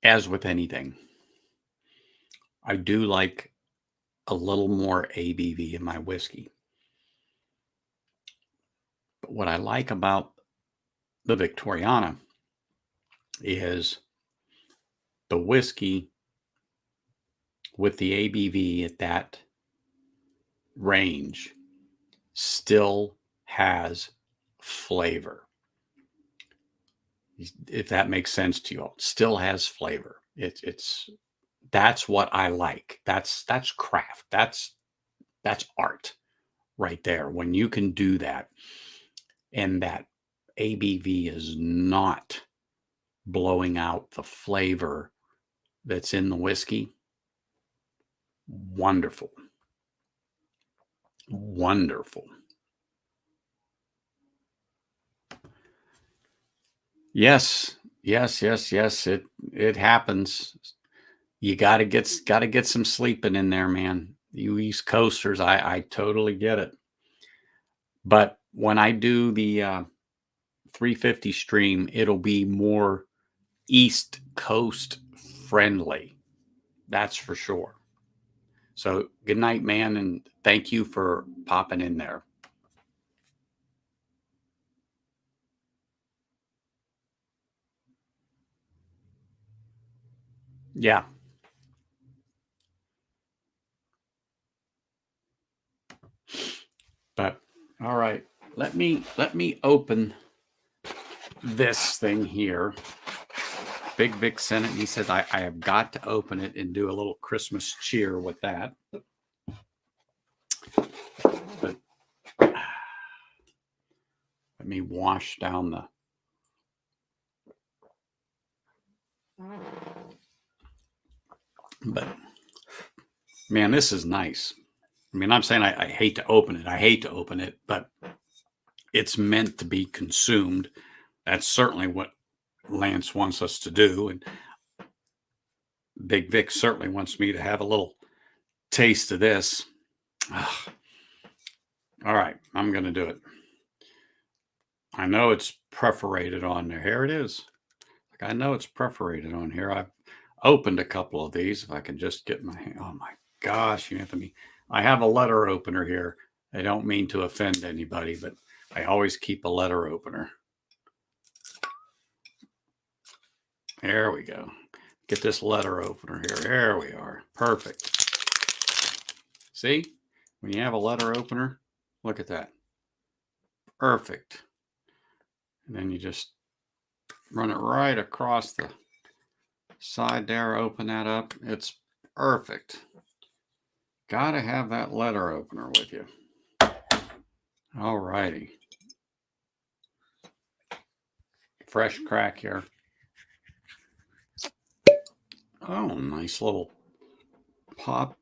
as with anything, I do like a little more ABV in my whiskey. But what I like about the Victoriana is the whiskey with the ABV at that range still has flavor. If that makes sense to you all, it still has flavor. It's that's what I like. That's craft. That's art right there. When you can do that and that ABV is not blowing out the flavor that's in the whiskey. Wonderful. Wonderful. Yes. It happens. You gotta get some sleeping in there, man. You East Coasters, I totally get it. But when I do the 350 stream, it'll be more East Coast friendly. That's for sure. So good night, man, and thank you for popping in there. Yeah. But all right, let me open this thing here. Big Vic sent it, and he says I have got to open it and do a little Christmas cheer with that. But let me wash down the. But man, this is nice. I mean, I'm saying I hate to open it. I hate to open it, but it's meant to be consumed. That's certainly what Lance wants us to do. And Big Vic certainly wants me to have a little taste of this. Ugh. All right, I'm going to do it. I know it's perforated on there. Here it is. I know it's perforated on here. I've opened a couple of these. If I can just get my hand. Oh my gosh, Anthony. I have a letter opener here. I don't mean to offend anybody, but I always keep a letter opener. There we go. Get this letter opener here. There we are. Perfect. See? When you have a letter opener, look at that. Perfect. And then you just run it right across the side there. Open that up. It's perfect. Gotta have that letter opener with you. All righty. Fresh crack here. Oh, nice little pop.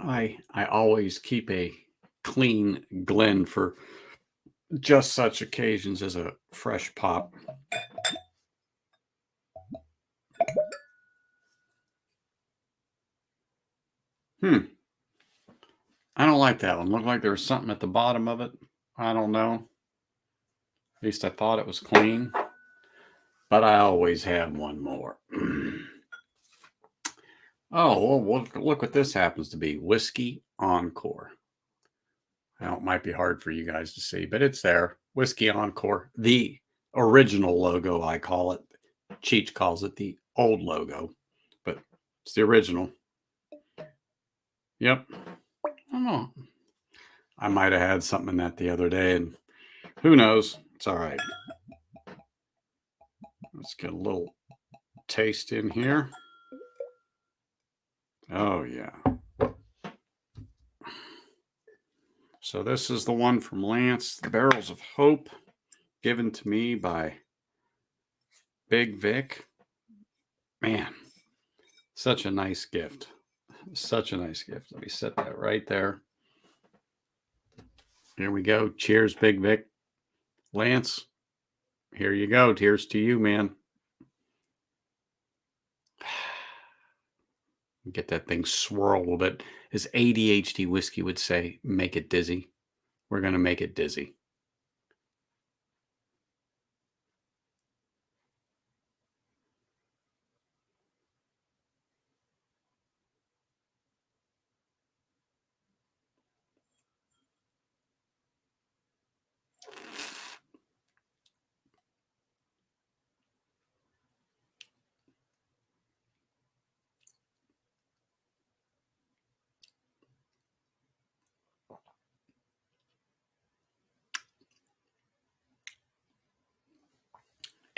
I always keep a clean Glen for just such occasions as a fresh pop. I don't like that one. Looked like there was something at the bottom of it. I don't know. At least I thought it was clean. But I always have one more. Oh, well, look what this happens to be. Whiskey Encore. Now, it might be hard for you guys to see, but it's there. Whiskey Encore, the original logo, I call it. Cheech calls it the old logo, but it's the original. Yep. I don't know. I might have had something in that the other day, and who knows? It's all right. Let's get a little taste in here. Oh, yeah. So this is the one from Lance, the Barrels of Hope, given to me by Big Vic. Man, such a nice gift. Such a nice gift. Let me set that right there. Here we go. Cheers, Big Vic. Lance, here you go. Cheers to you, man. Get that thing swirl a little bit. As ADHD whiskey would say, make it dizzy. We're going to make it dizzy.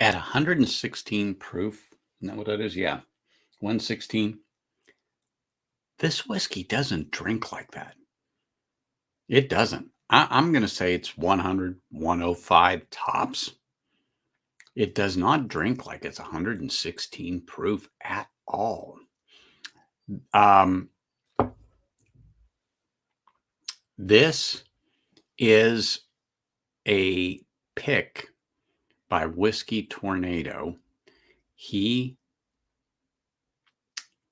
At 116 proof, isn't that what that is? Yeah, 116. This whiskey doesn't drink like that. It doesn't. I'm going to say it's 100, 105 tops. It does not drink like it's 116 proof at all. This is a pick by Whiskey Tornado. He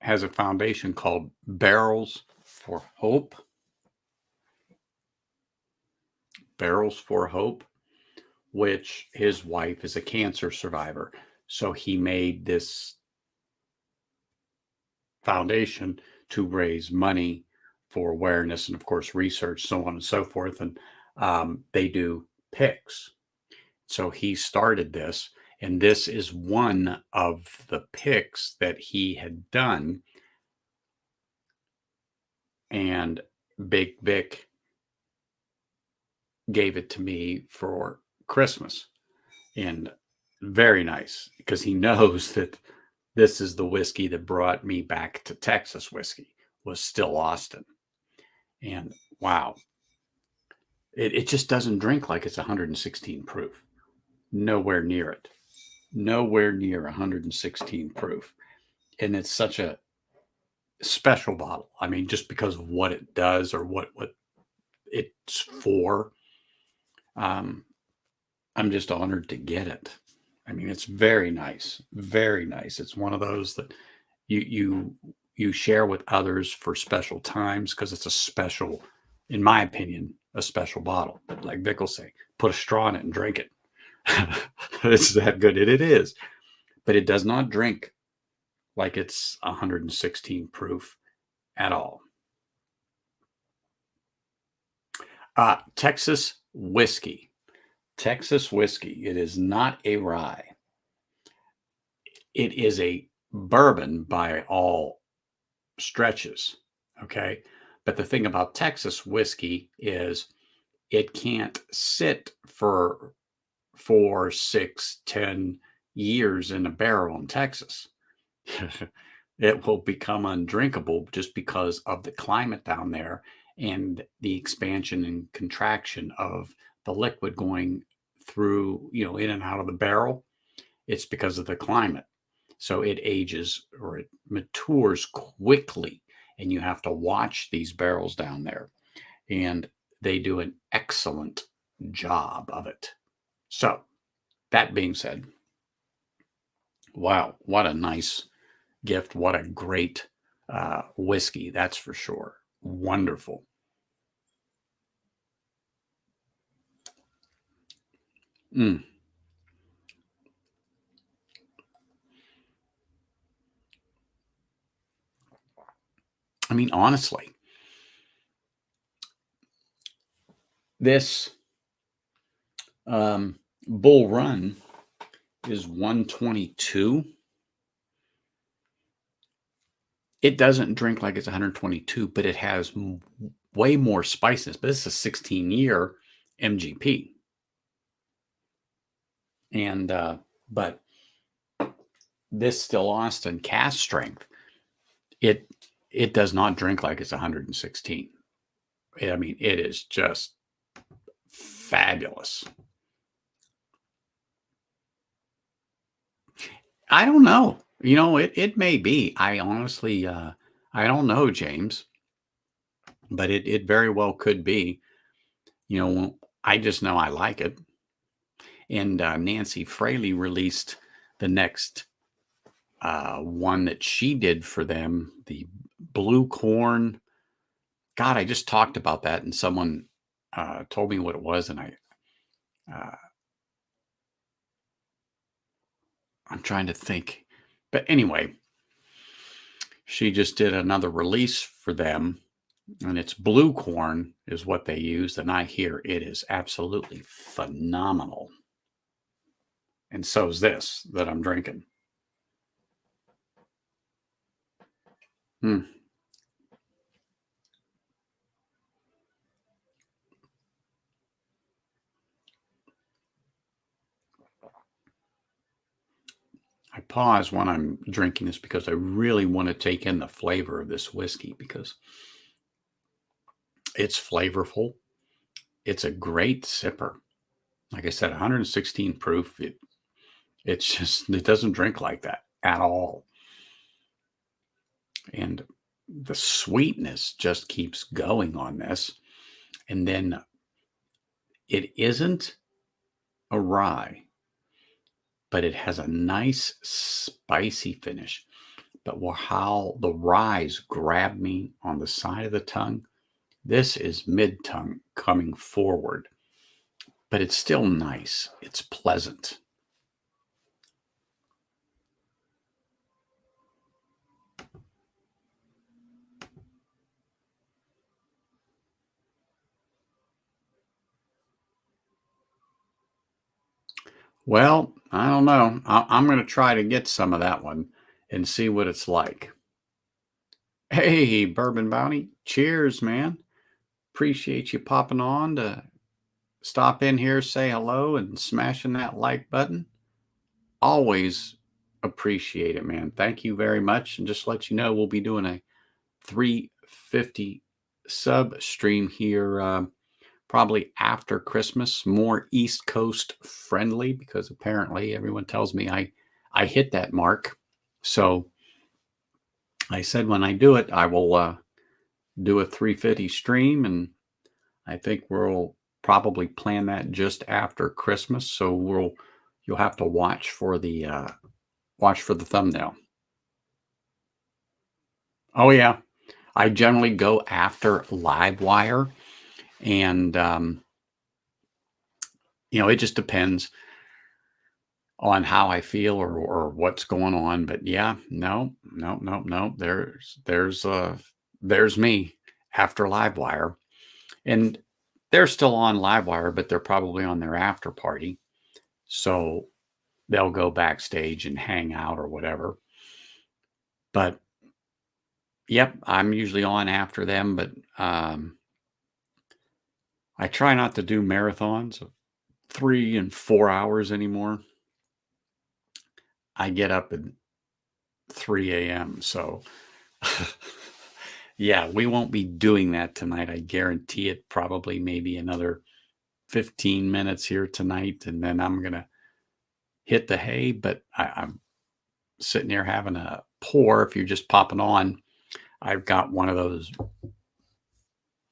has a foundation called Barrels for Hope. Barrels for Hope, which his wife is a cancer survivor. So he made this foundation to raise money for awareness and, of course, research, so on and so forth. And they do picks. So he started this, and this is one of the picks that he had done. And Big Vic gave it to me for Christmas. And very nice, because he knows that this is the whiskey that brought me back to Texas whiskey, was Still Austin. And wow, it just doesn't drink like it's 116 proof. Nowhere near it. Nowhere near 116 proof. And it's such a special bottle. I mean, just because of what it does or what it's for. I'm just honored to get it. I mean, it's very nice. Very nice. It's one of those that you share with others for special times because it's a special, in my opinion, a special bottle. But like Vic will say, put a straw in it and drink it. It's that good. It is. But it does not drink like it's 116 proof at all. Texas whiskey. Texas whiskey. It is not a rye. It is a bourbon by all stretches. Okay. But the thing about Texas whiskey is it can't sit for 4, 6, 10 years in a barrel in Texas. It will become undrinkable just because of the climate down there and the expansion and contraction of the liquid going through, in and out of the barrel. It's because of the climate. So it ages or it matures quickly, and you have to watch these barrels down there. And they do an excellent job of it. So, that being said, wow, what a nice gift. What a great whiskey, that's for sure. Wonderful. Mm. I mean, honestly, This Bull Run is 122. It doesn't drink like it's 122, but it has way more spices. But this is a 16-year MGP. And but this Still Austin cask strength, it does not drink like it's 116. I mean, it is just fabulous. I don't know. It may be. I honestly, I don't know, James, but it very well could be. I just know I like it. And Nancy Fraley released the next one that she did for them, the Blue Corn. God, I just talked about that, and someone told me what it was, and I'm trying to think. But anyway, she just did another release for them, and it's Blue Corn is what they used, and I hear it is absolutely phenomenal. And so is this that I'm drinking. I pause when I'm drinking this because I really want to take in the flavor of this whiskey because it's flavorful. It's a great sipper. Like I said, 116 proof. It doesn't drink like that at all. And the sweetness just keeps going on this. And then it isn't a rye, but it has a nice spicy finish. But how the ryes grab me on the side of the tongue, this is mid-tongue coming forward, but it's still nice. It's pleasant. Well, I don't know. I'm going to try to get some of that one and see what it's like. Hey, Bourbon Bounty. Cheers, man. Appreciate you popping on to stop in here, say hello, and smashing that like button. Always appreciate it, man. Thank you very much. And just let you know, we'll be doing a 350 sub stream here probably after Christmas, more East Coast friendly, because apparently everyone tells me I hit that mark. So I said when I do it, I will do a 350 stream, and I think we'll probably plan that just after Christmas. So you'll have to watch for the thumbnail. Oh yeah, I generally go after Livewire, and it just depends on how I feel or what's going on. But yeah, no. There's me after Livewire, and they're still on Livewire, but they're probably on their after party. So they'll go backstage and hang out or whatever. But yep, I'm usually on after them, but I try not to do marathons of 3 and 4 hours anymore. I get up at 3 a.m. So yeah, we won't be doing that tonight. I guarantee it. Probably maybe another 15 minutes here tonight, and then I'm going to hit the hay. But I'm sitting here having a pour. If you're just popping on, I've got one of those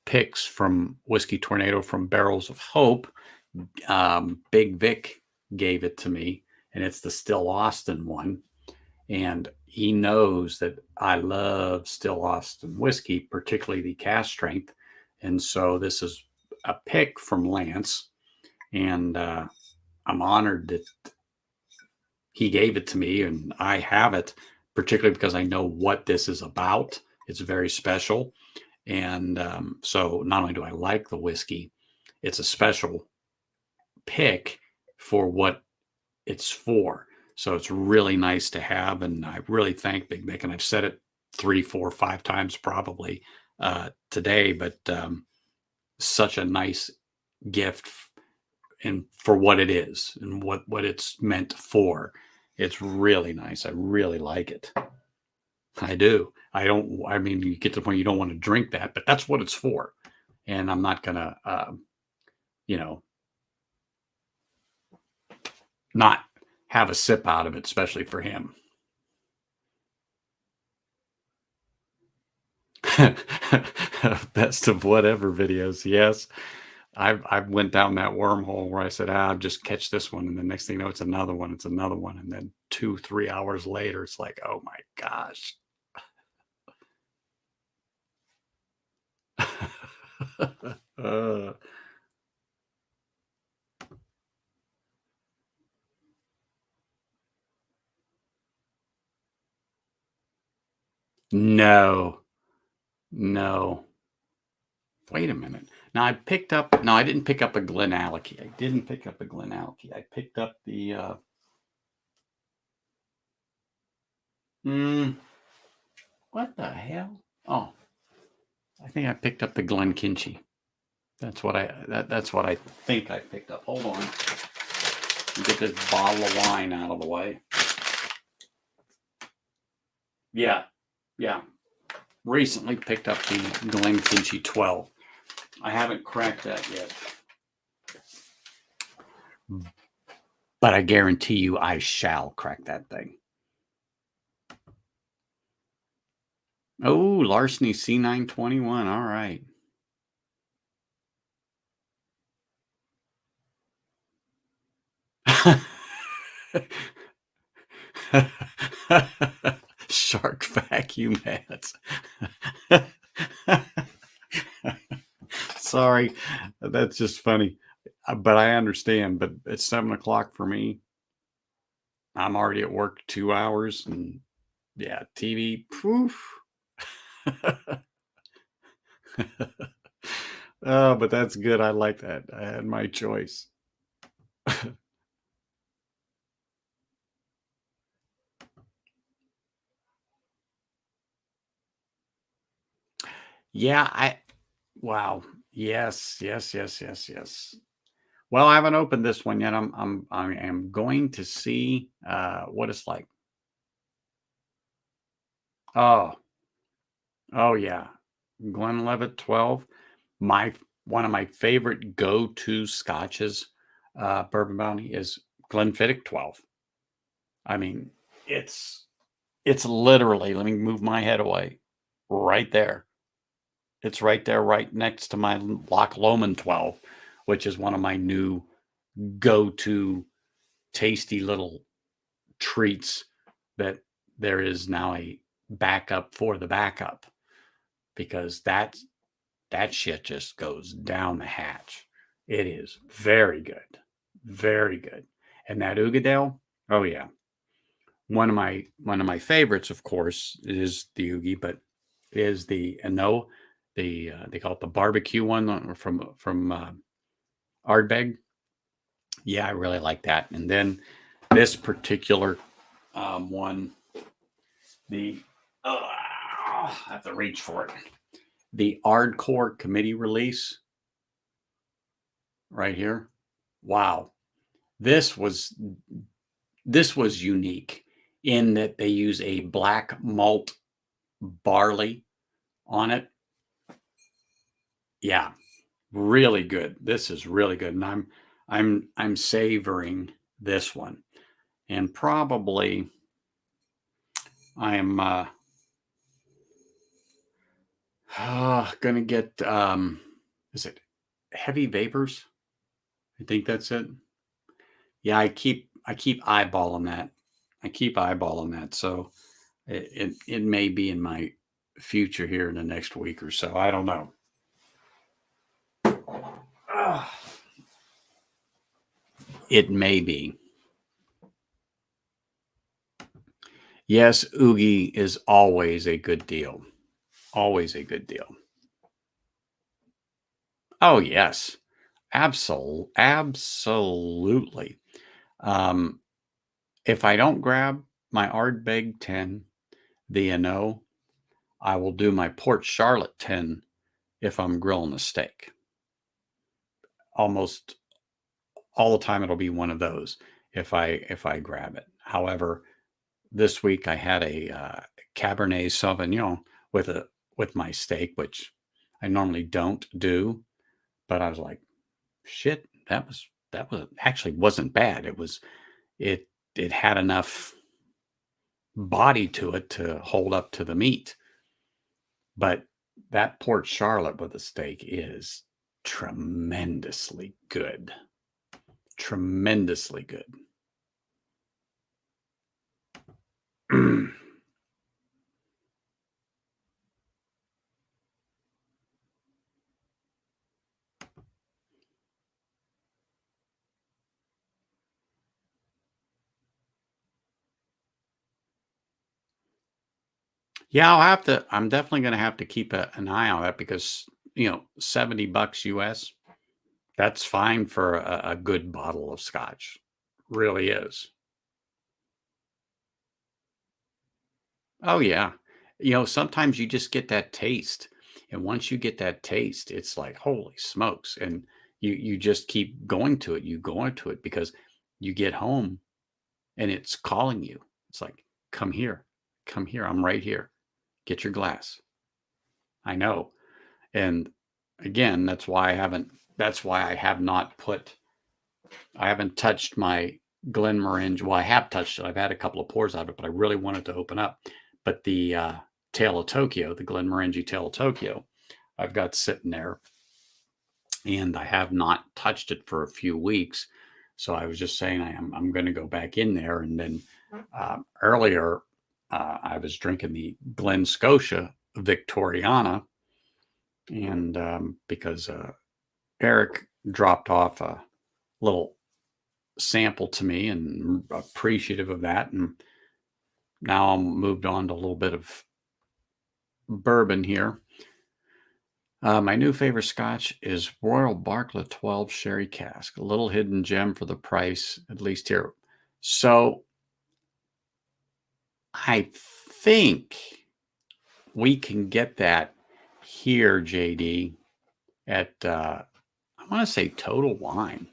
picks from Whiskey Tornado from Barrels of Hope. Big Vic gave it to me, and it's the Still Austin one. And he knows that I love Still Austin whiskey, particularly the cask strength. And so this is a pick from Lance. And I'm honored that he gave it to me, and I have it, particularly because I know what this is about. It's very special. And so not only do I like the whiskey, it's a special pick for what it's for. So it's really nice to have, and I really thank Big Mick, and I've said it 3, 4, 5 times probably today, but such a nice gift and for what it is and what it's meant for. It's really nice. I really like it. I do. I mean, you get to the point you don't want to drink that, but that's what it's for. And I'm not going to, you know, not have a sip out of it, especially for him. Best of whatever videos. Yes. I've went down that wormhole where I said, I'll just catch this one. And the next thing you know, it's another one. It's another one. And then 2, 3 hours later, it's like, oh my gosh. No, no. Wait a minute. Now I didn't pick up a Glen Alecky. I didn't pick up a Glen Alecky. I picked up the, what the hell? Oh, I think I picked up the Glenkinchie. That's what I think I picked up. Hold on. Get this bottle of wine out of the way. Yeah. Recently picked up the Glenkinchie 12. I haven't cracked that yet. But I guarantee you I shall crack that thing. Oh, Larceny C921. All right. Shark vacuum hats. Sorry, that's just funny. But I understand. But it's 7:00 for me. I'm already at work 2 hours, and yeah, TV. Poof. Oh, but that's good. I like that. I had my choice. Yeah, wow. Yes. Well, I haven't opened this one yet. I am going to see what it's like. Oh, oh yeah. Glenlivet 12. One of my favorite go-to scotches, Bourbon Bounty, is Glenfiddich 12. I mean, it's literally, let me move my head away, right there. It's right there, right next to my Loch Lomond 12, which is one of my new go-to tasty little treats that there is now a backup for the backup, because that shit just goes down the hatch. It is very good. Very good. And that Ugadale, oh yeah. One of my favorites, of course, is the Oogie, but is the no, the they call it the barbecue one from Ardbeg. Yeah, I really like that. And then this particular one, the I have to reach for it. The Ardcore Committee release right here. Wow, this was unique in that they use a black malt barley on it. Yeah, really good. This is really good, and I'm savoring this one, and probably I am gonna get is it Heavy Vapors? I think that's it. Yeah, I keep eyeballing that. I keep eyeballing that. So it may be in my future here in the next week or so. I don't know. It may be. Yes, Oogie is always a good deal. Always a good deal. Oh, yes. Absolutely. Um, if I don't grab my Ardbeg 10, the Ano, I will do my Port Charlotte 10 if I'm grilling a steak. Almost all the time it'll be one of those if I grab it. However, this week I had a Cabernet Sauvignon with a with my steak, which I normally don't do, but I was like, shit, that was actually wasn't bad. It it had enough body to it to hold up to the meat. But that Port Charlotte with a steak is tremendously good. Tremendously good. Yeah, I'm definitely going to have to keep an eye on that because, $70 US, that's fine for a good bottle of scotch. Really is. Oh, yeah. Sometimes you just get that taste. And once you get that taste, it's like, holy smokes. And you just keep going to it. You go into it because you get home and it's calling you. It's like, come here, come here. I'm right here. Get your glass. I know. And again, that's why I haven't touched my Glenmorangie. Well, I have touched it. I've had a couple of pours out of it, but I really wanted to open up. But the Tale of Tokyo, the Glenmorangie Tale of Tokyo, I've got sitting there, and I have not touched it for a few weeks. So I was just saying I'm going to go back in there, and then earlier I was drinking the Glen Scotia Victoriana, and because Eric dropped off a little sample to me and appreciative of that. And now I'm moved on to a little bit of bourbon here. My new favorite scotch is Royal Barclay 12 Sherry Cask, a little hidden gem for the price, at least here. So I think we can get that here, JD, at, I want to say Total Wine.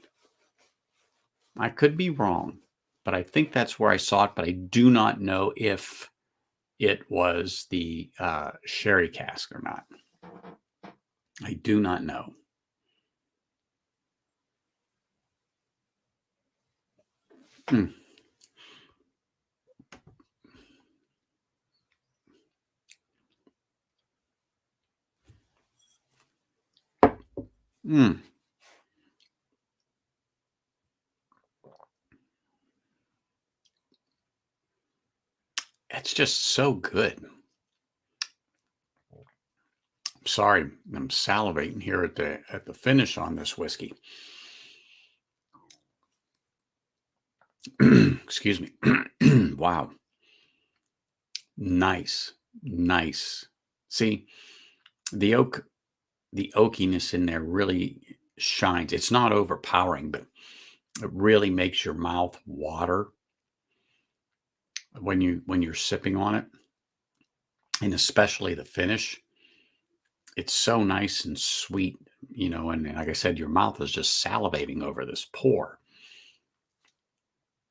I could be wrong, but I think that's where I saw it, but I do not know if it was the sherry cask or not. I do not know. Mm. Mm. It's just so good. Sorry, I'm salivating here at the finish on this whiskey. Excuse me. Wow. Nice. Nice. See, the oakiness in there really shines. It's not overpowering, but it really makes your mouth water when you're sipping on it, and especially the finish. It's so nice and sweet, and like I said, your mouth is just salivating over this pour.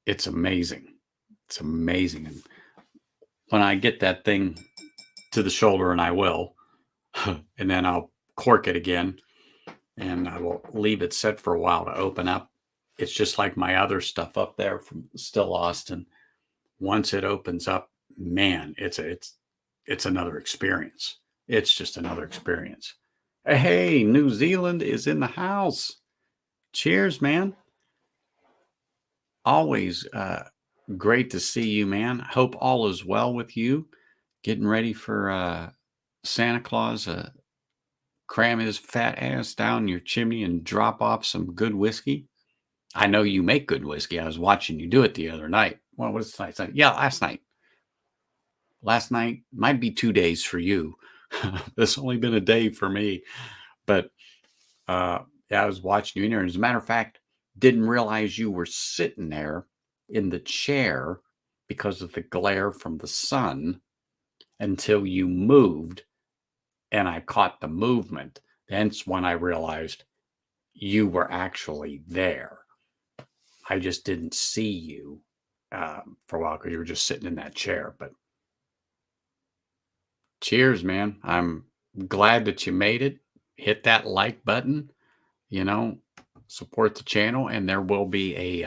It's amazing. It's amazing. And when I get that thing to the shoulder, and I will, and then I'll cork it again, and I will leave it set for a while to open up. It's just like my other stuff up there from Still Austin. Once it opens up, man, it's another experience. It's just another experience. Hey, New Zealand is in the house. Cheers, man. Always great to see you, man. Hope all is well with you. Getting ready for Santa Claus cram his fat ass down your chimney and drop off some good whiskey. I know you make good whiskey. I was watching you do it the other night. Well, what is tonight? Yeah, last night. Last night might be 2 days for you. It's only been a day for me, but Yeah, I was watching you in there. As a matter of fact, didn't realize you were sitting there in the chair because of the glare from the sun until you moved and I caught the movement. That's when I realized you were actually there. I just didn't see you for a while because you were just sitting in that chair. But cheers, man. I'm glad that you made it. Hit that like button, you know, support the channel, and there will be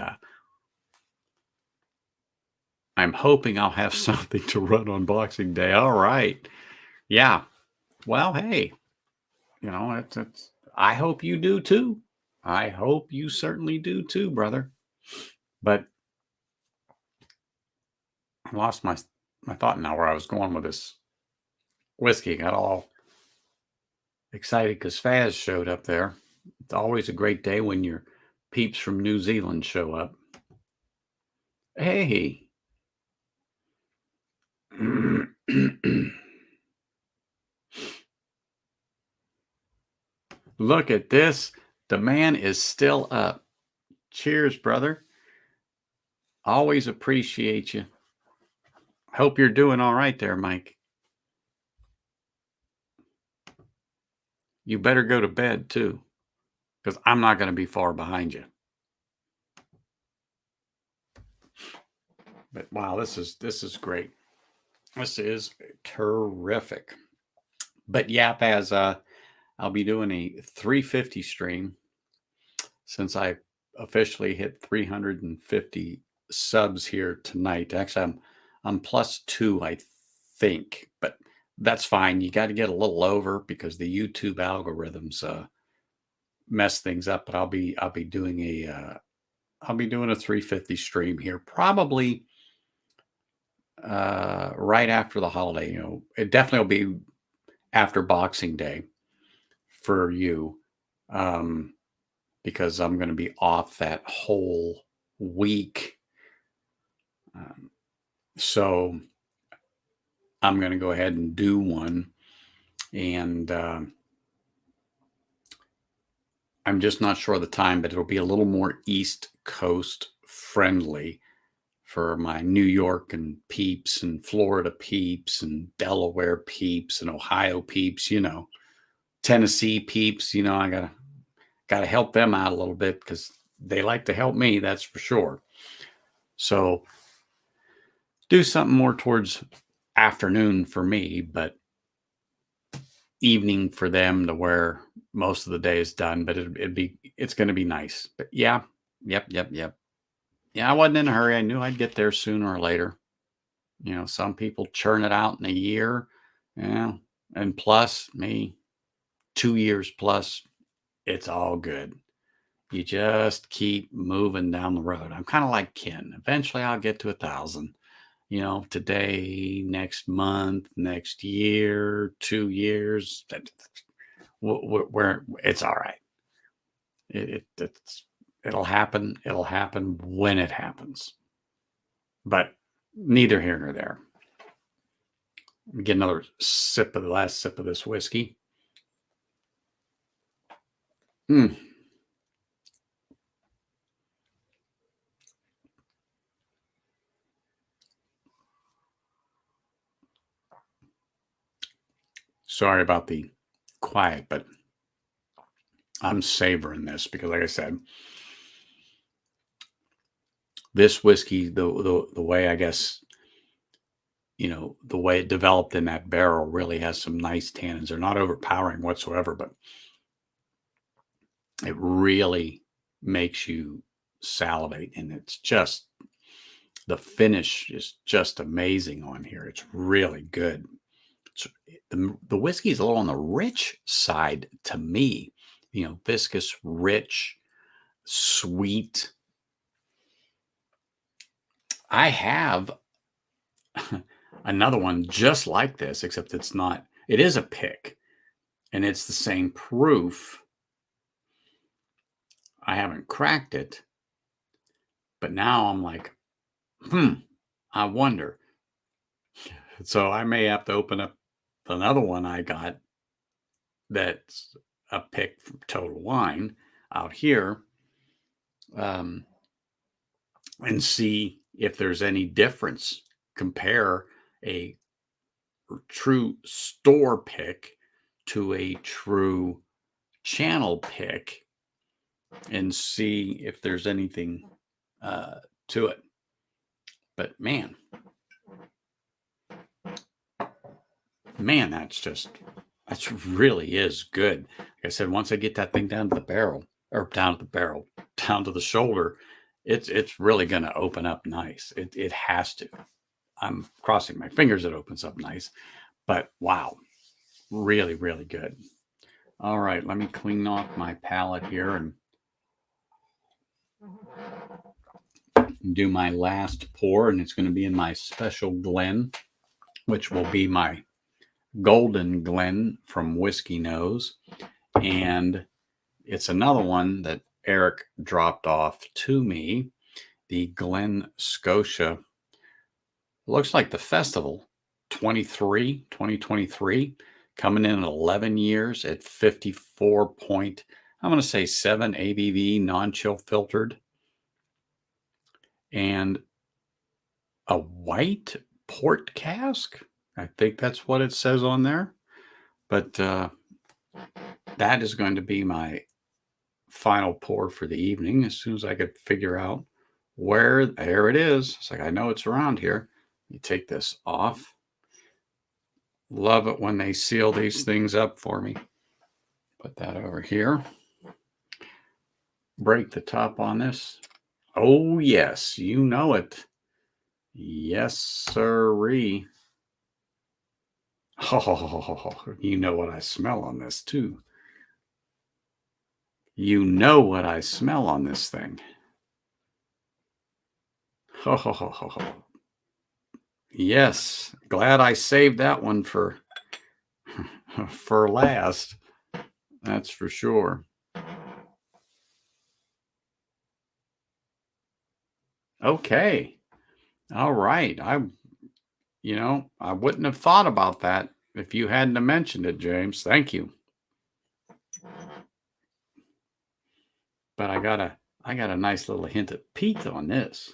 I'm hoping I'll have something to run on Boxing Day. All right. Yeah. Well, hey, I hope you do too. I hope you certainly do too, brother. But I lost my thought now where I was going with this whiskey. Got all excited because Faz showed up there. It's always a great day when your peeps from New Zealand show up. Hey. Look at this. The man is still up. Cheers, brother. Always appreciate you. Hope you're doing all right there, Mike. You better go to bed too, because I'm not going to be far behind you. But wow, this is great. This is terrific. But yep, as I'll be doing a 350 stream since I officially hit 350 subs here tonight. Actually, I'm +2, I think, but that's fine. You got to get a little over because the YouTube algorithms mess things up. But I'll be doing a 350 stream here, probably right after the holiday. You know, it definitely will be after Boxing Day for you, because I'm going to be off that whole week. So I'm going to go ahead and do one. And I'm just not sure of the time, but it'll be a little more East Coast friendly for my New York and peeps and Florida peeps and Delaware peeps and Ohio peeps, Tennessee peeps. I gotta help them out a little bit because they like to help me, that's for sure. So do something more towards afternoon for me, but evening for them to where most of the day is done. But it's going to be nice. But yeah, yep. Yeah, I wasn't in a hurry. I knew I'd get there sooner or later. Some people churn it out in a year, and plus me, 2 years plus, it's all good. You just keep moving down the road. I'm kind of like Ken. Eventually I'll get to 1,000. Today, next month, next year, 2 years, where it's all right. It'll happen. It'll happen when it happens. But neither here nor there. Let me get another sip of the last sip of this whiskey. Sorry about the quiet, but I'm savoring this because, like I said, this whiskey, the way, I guess, the way it developed in that barrel really has some nice tannins. They're not overpowering whatsoever, but it really makes you salivate. And it's just, the finish is just amazing on here. It's really good. The whiskey is a little on the rich side to me, viscous, rich, sweet. I have another one just like this, except it is a pick and it's the same proof. I haven't cracked it, but now I'm like, I wonder. So I may have to open up another one I got that's a pick from Total Wine out here, um, and see if there's any difference. Compare a true store pick to a true channel pick and see if there's anything uh, to it. But man, that's really is good. Like I said, once I get that thing down to the barrel, or down to the barrel, down to the shoulder, it's really going to open up nice. It has to. I'm crossing my fingers it opens up nice. But wow, really, really good. All right, let me clean off my palate here and do my last pour, and it's going to be in my special Glen, which will be my Golden Glen from Whiskey Nose. And it's another one that Eric dropped off to me, the Glen Scotia. Looks like the festival 2023, coming in at 11 years at 54 point, I'm going to say 7 ABV, non-chill filtered, and a white port cask. I think that's what it says on there. But that is going to be my final pour for the evening as soon as I could figure out where. There it is. It's like, I know it's around here. You take this off. Love it when they seal these things up for me. Put that over here. Break the top on this. Oh, yes, you know it. Yes, sirree. Oh, you know what I smell on this, too. You know what I smell on this thing. Oh, yes. Glad I saved that one for last. That's for sure. Okay. All right. I wouldn't have thought about that if you hadn't have mentioned it, James. Thank you. But I got a nice little hint of peat on this.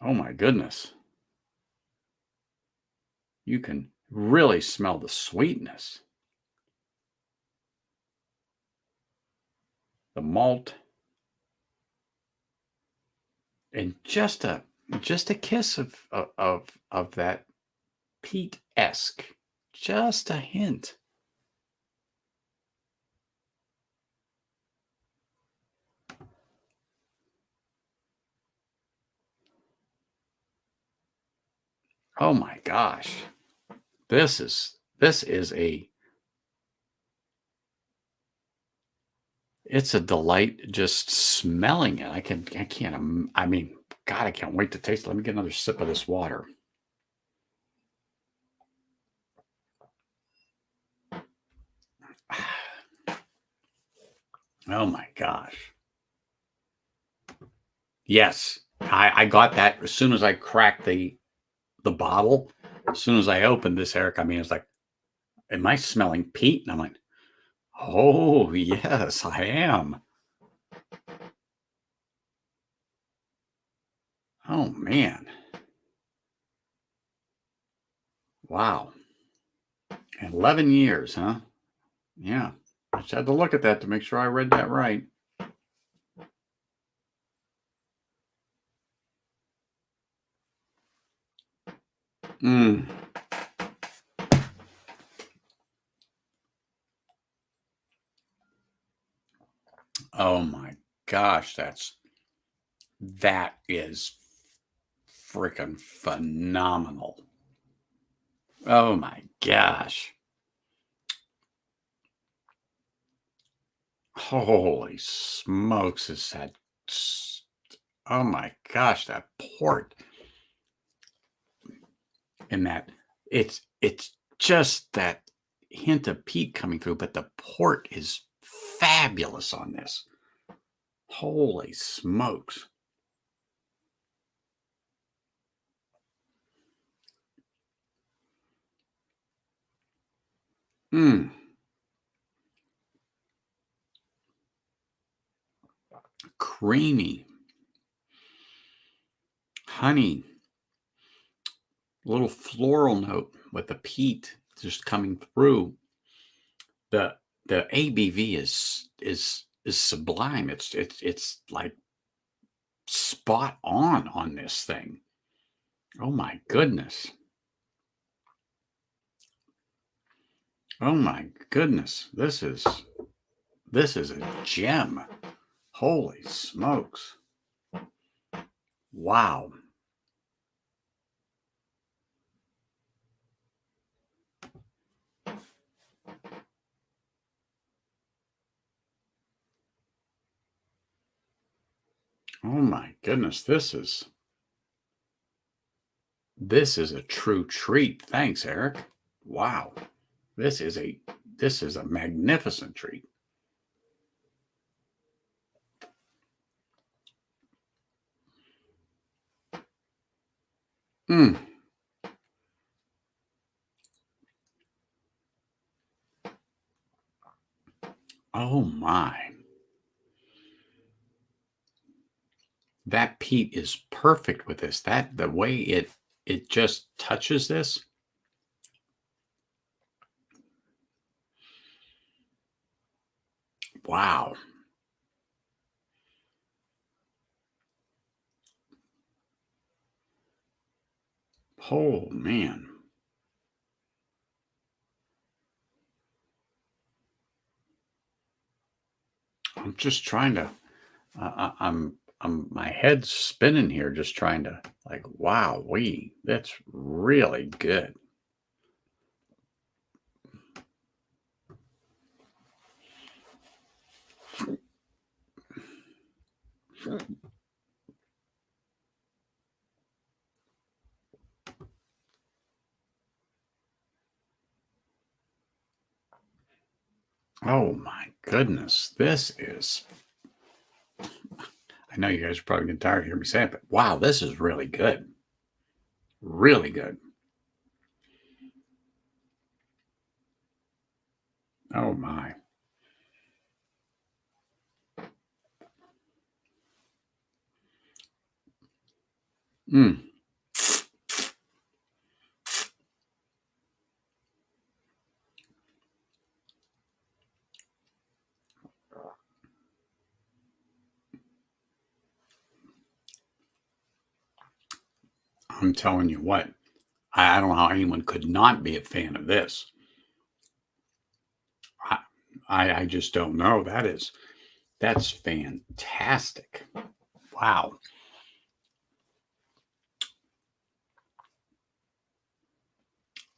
Oh my goodness. You can really smell the sweetness. The malt. And just a kiss of that peat-esque. Just a hint. Oh my gosh. This is it's a delight just smelling it. I mean, God, I can't wait to taste it. Let me get another sip of this water. Oh my gosh. Yes, I got that as soon as I cracked the bottle. As soon as I opened this, Eric, I mean, it's like, am I smelling peat? And I'm like, oh, yes, I am. Oh, man. Wow. 11 years, huh? Yeah. I just had to look at that to make sure I read that right. Mm. Oh my gosh, that is freaking phenomenal. Oh my gosh. Holy smokes, is that oh my gosh, that port and that it's just that hint of peat coming through, but the port is fabulous on this. Holy smokes. Mm. Creamy. Honey. Little floral note with the peat just coming through. The the ABV is sublime. It's like spot on this thing. Oh my goodness. Oh my goodness. This is a gem. Holy smokes. Wow. Oh my goodness. This is a true treat. Thanks, Eric. Wow. This is a magnificent treat. Mm. Oh my. That peat is perfect with this. That the way it just touches this. Wow. Oh man. I'm just trying to I'm my head's spinning here just trying to like wow, that's really good. Oh my goodness. I know you guys are probably getting tired of hearing me say it, but wow, this is really good. Really good. Oh my. Mm. I'm telling you what, I don't know how anyone could not be a fan of this. I, I just don't know. That's fantastic. Wow.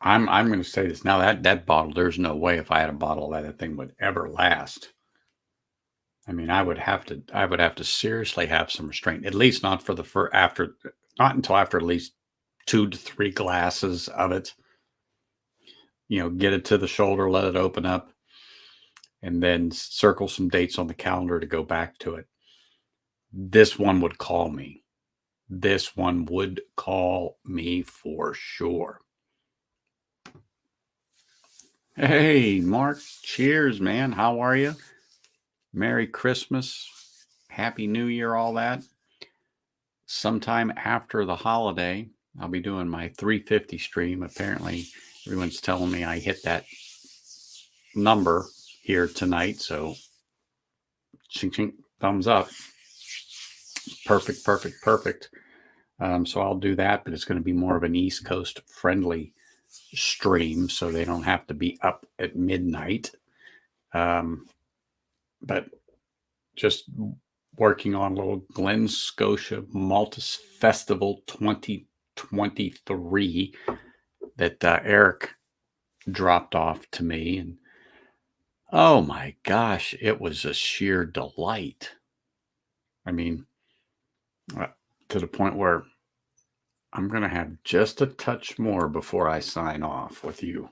I'm going to say this now. That bottle, there's no way if I had a bottle of that thing would ever last. I mean, I would have to seriously have some restraint. At least not for the after, not until after at least 2 to 3 glasses of it. Get it to the shoulder, let it open up, and then circle some dates on the calendar to go back to it. This one would call me. This one would call me for sure. Hey, Mark. Cheers, man. How are you? Merry Christmas. Happy New Year, all that. Sometime after the holiday, I'll be doing my 350 stream. Apparently, everyone's telling me I hit that number here tonight. So, ching, ching, thumbs up. Perfect, perfect, perfect. So I'll do that, but it's going to be more of an East Coast friendly stream, so they don't have to be up at midnight. But just working on a little Glen Scotia Maltus Festival 2023 that Eric dropped off to me. And oh my gosh, it was a sheer delight. I mean, to the point where I'm going to have just a touch more before I sign off with you.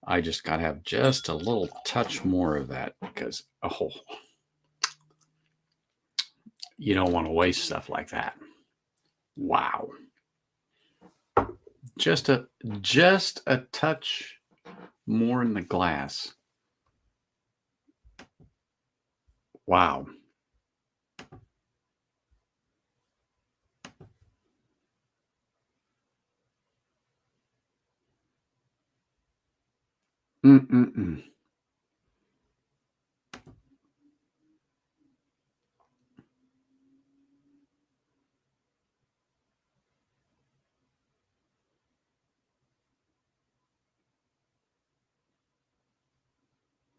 I just got to have just a little touch more of that because, you don't want to waste stuff like that. Wow. Just a touch more in the glass. Wow. Mm-mm-mm.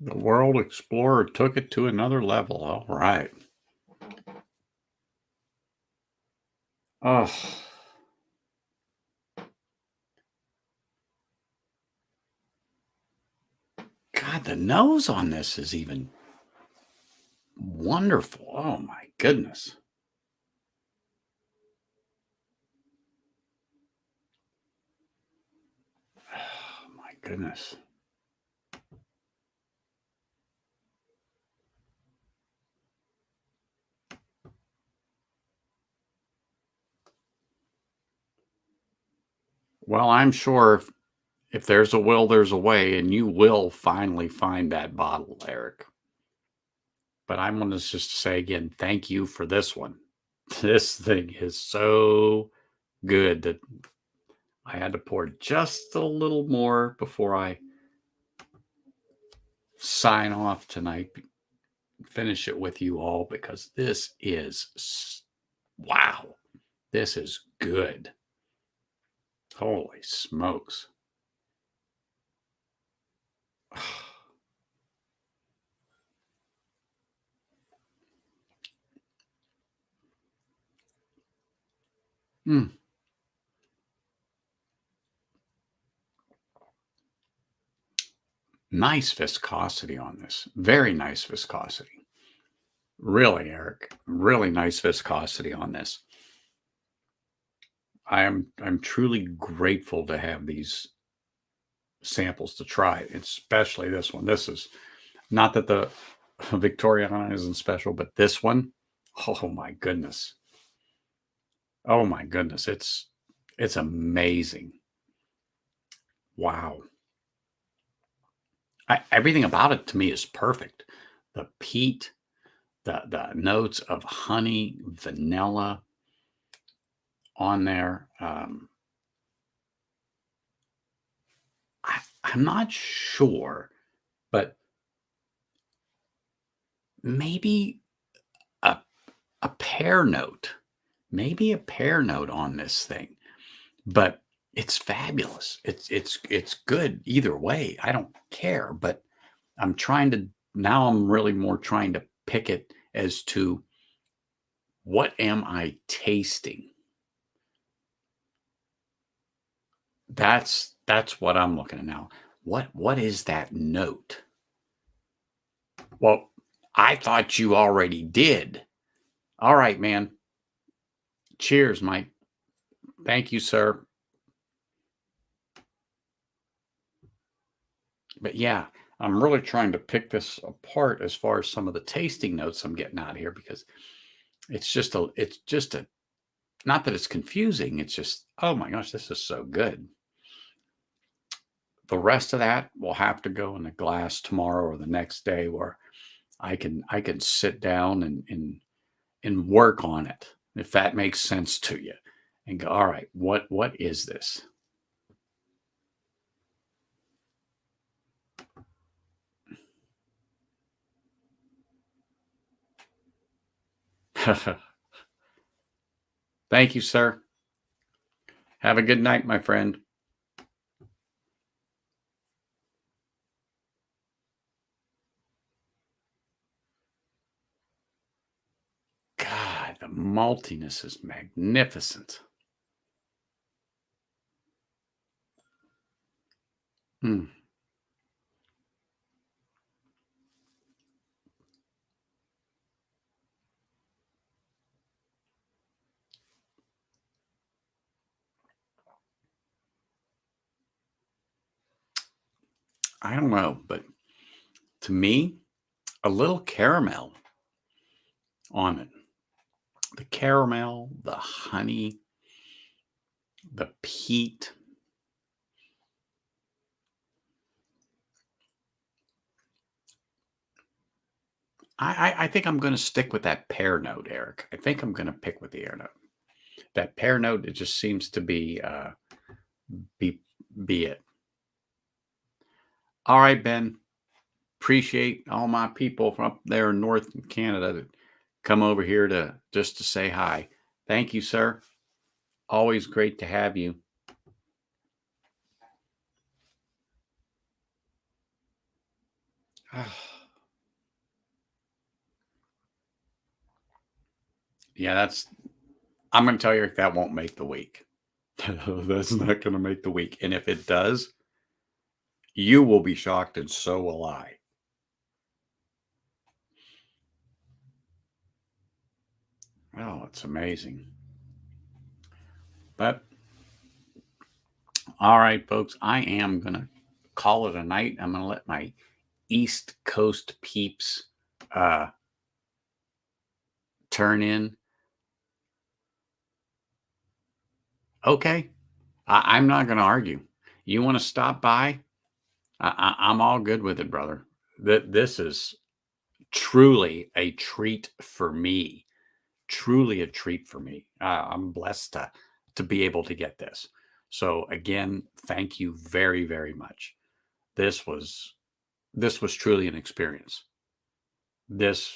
The World Explorer took it to another level. All right. Oh, God, the nose on this is even wonderful. Oh, my goodness. Oh, my goodness. Well, I'm sure if there's a will, there's a way, and you will finally find that bottle, Eric. But I want to just say again, thank you for this one. This thing is so good that I had to pour just a little more before I sign off tonight, finish it with you all, because this is wow. This is good. Holy smokes. Mm. Nice viscosity on this. Very nice viscosity. Really, Eric. Really nice viscosity on this. I'm truly grateful to have these samples to try, especially this one. This is not that the Victoriana isn't special, but this one, oh my goodness. Oh my goodness. It's amazing. Wow. Everything about it to me is perfect. The peat, the notes of honey, vanilla on there. I'm not sure, but maybe a a pear note, maybe a pear note on this thing, but it's fabulous. It's good either way. I don't care, but I'm really more trying to pick it as to what am I tasting? That's what I'm looking at now. What is that note? Well, I thought you already did. All right, man. Cheers, Mike. Thank you, sir. But yeah, I'm really trying to pick this apart as far as some of the tasting notes I'm getting out here, because it's just a not that it's confusing, it's just, oh my gosh, this is so good. The rest of that will have to go in a glass tomorrow or the next day, where I can sit down and work on it, if that makes sense to you, and go, all right, what is this? Thank you, sir. Have a good night, my friend. God, the maltiness is magnificent. Mm. I don't know, but to me, a little caramel on it. The caramel, the honey, the peat. I think I'm going to stick with that pear note, Eric. I think I'm going to pick with the air note. That pear note, it just seems to be be it. All right, Ben. Appreciate all my people from up there in North Canada that come over here to just to say hi. Thank you, sir. Always great to have you. Yeah, I'm going to tell you that won't make the week. That's not going to make the week. And if it does, you will be shocked and so will I. Oh, it's amazing. But all right, folks, I am going to call it a night. I'm going to let my East Coast peeps uh, turn in. Okay. I'm not going to argue. You want to stop by? I'm all good with it, brother. This is truly a treat for me. Truly a treat for me. I'm blessed to be able to get this. So again, thank you very, very much. This was this was truly an experience. This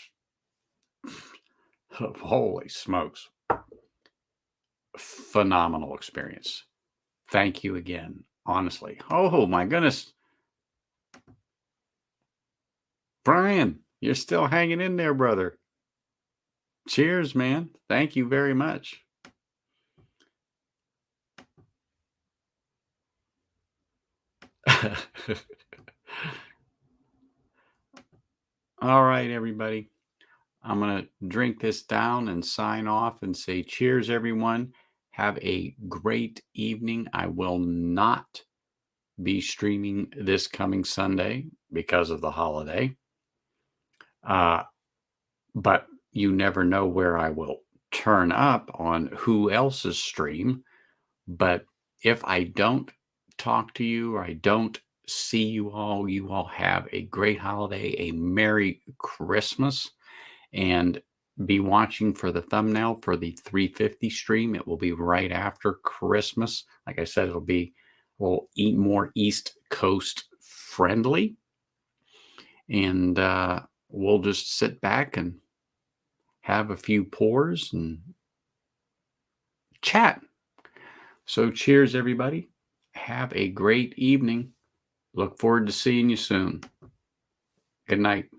holy smokes, phenomenal experience. Thank you again. Honestly. Oh my goodness. Brian, you're still hanging in there, brother. Cheers, man. Thank you very much. All right, everybody. I'm going to drink this down and sign off and say cheers, everyone. Have a great evening. I will not be streaming this coming Sunday because of the holiday. Uh, but you never know where I will turn up on who else's stream. But if I don't talk to you or I don't see you all have a great holiday, a Merry Christmas, and be watching for the thumbnail for the 350 stream. It will be right after Christmas. Like I said, we'll eat more East Coast friendly. And we'll just sit back and have a few pours and chat. So cheers, everybody. Have a great evening. Look forward to seeing you soon. Good night.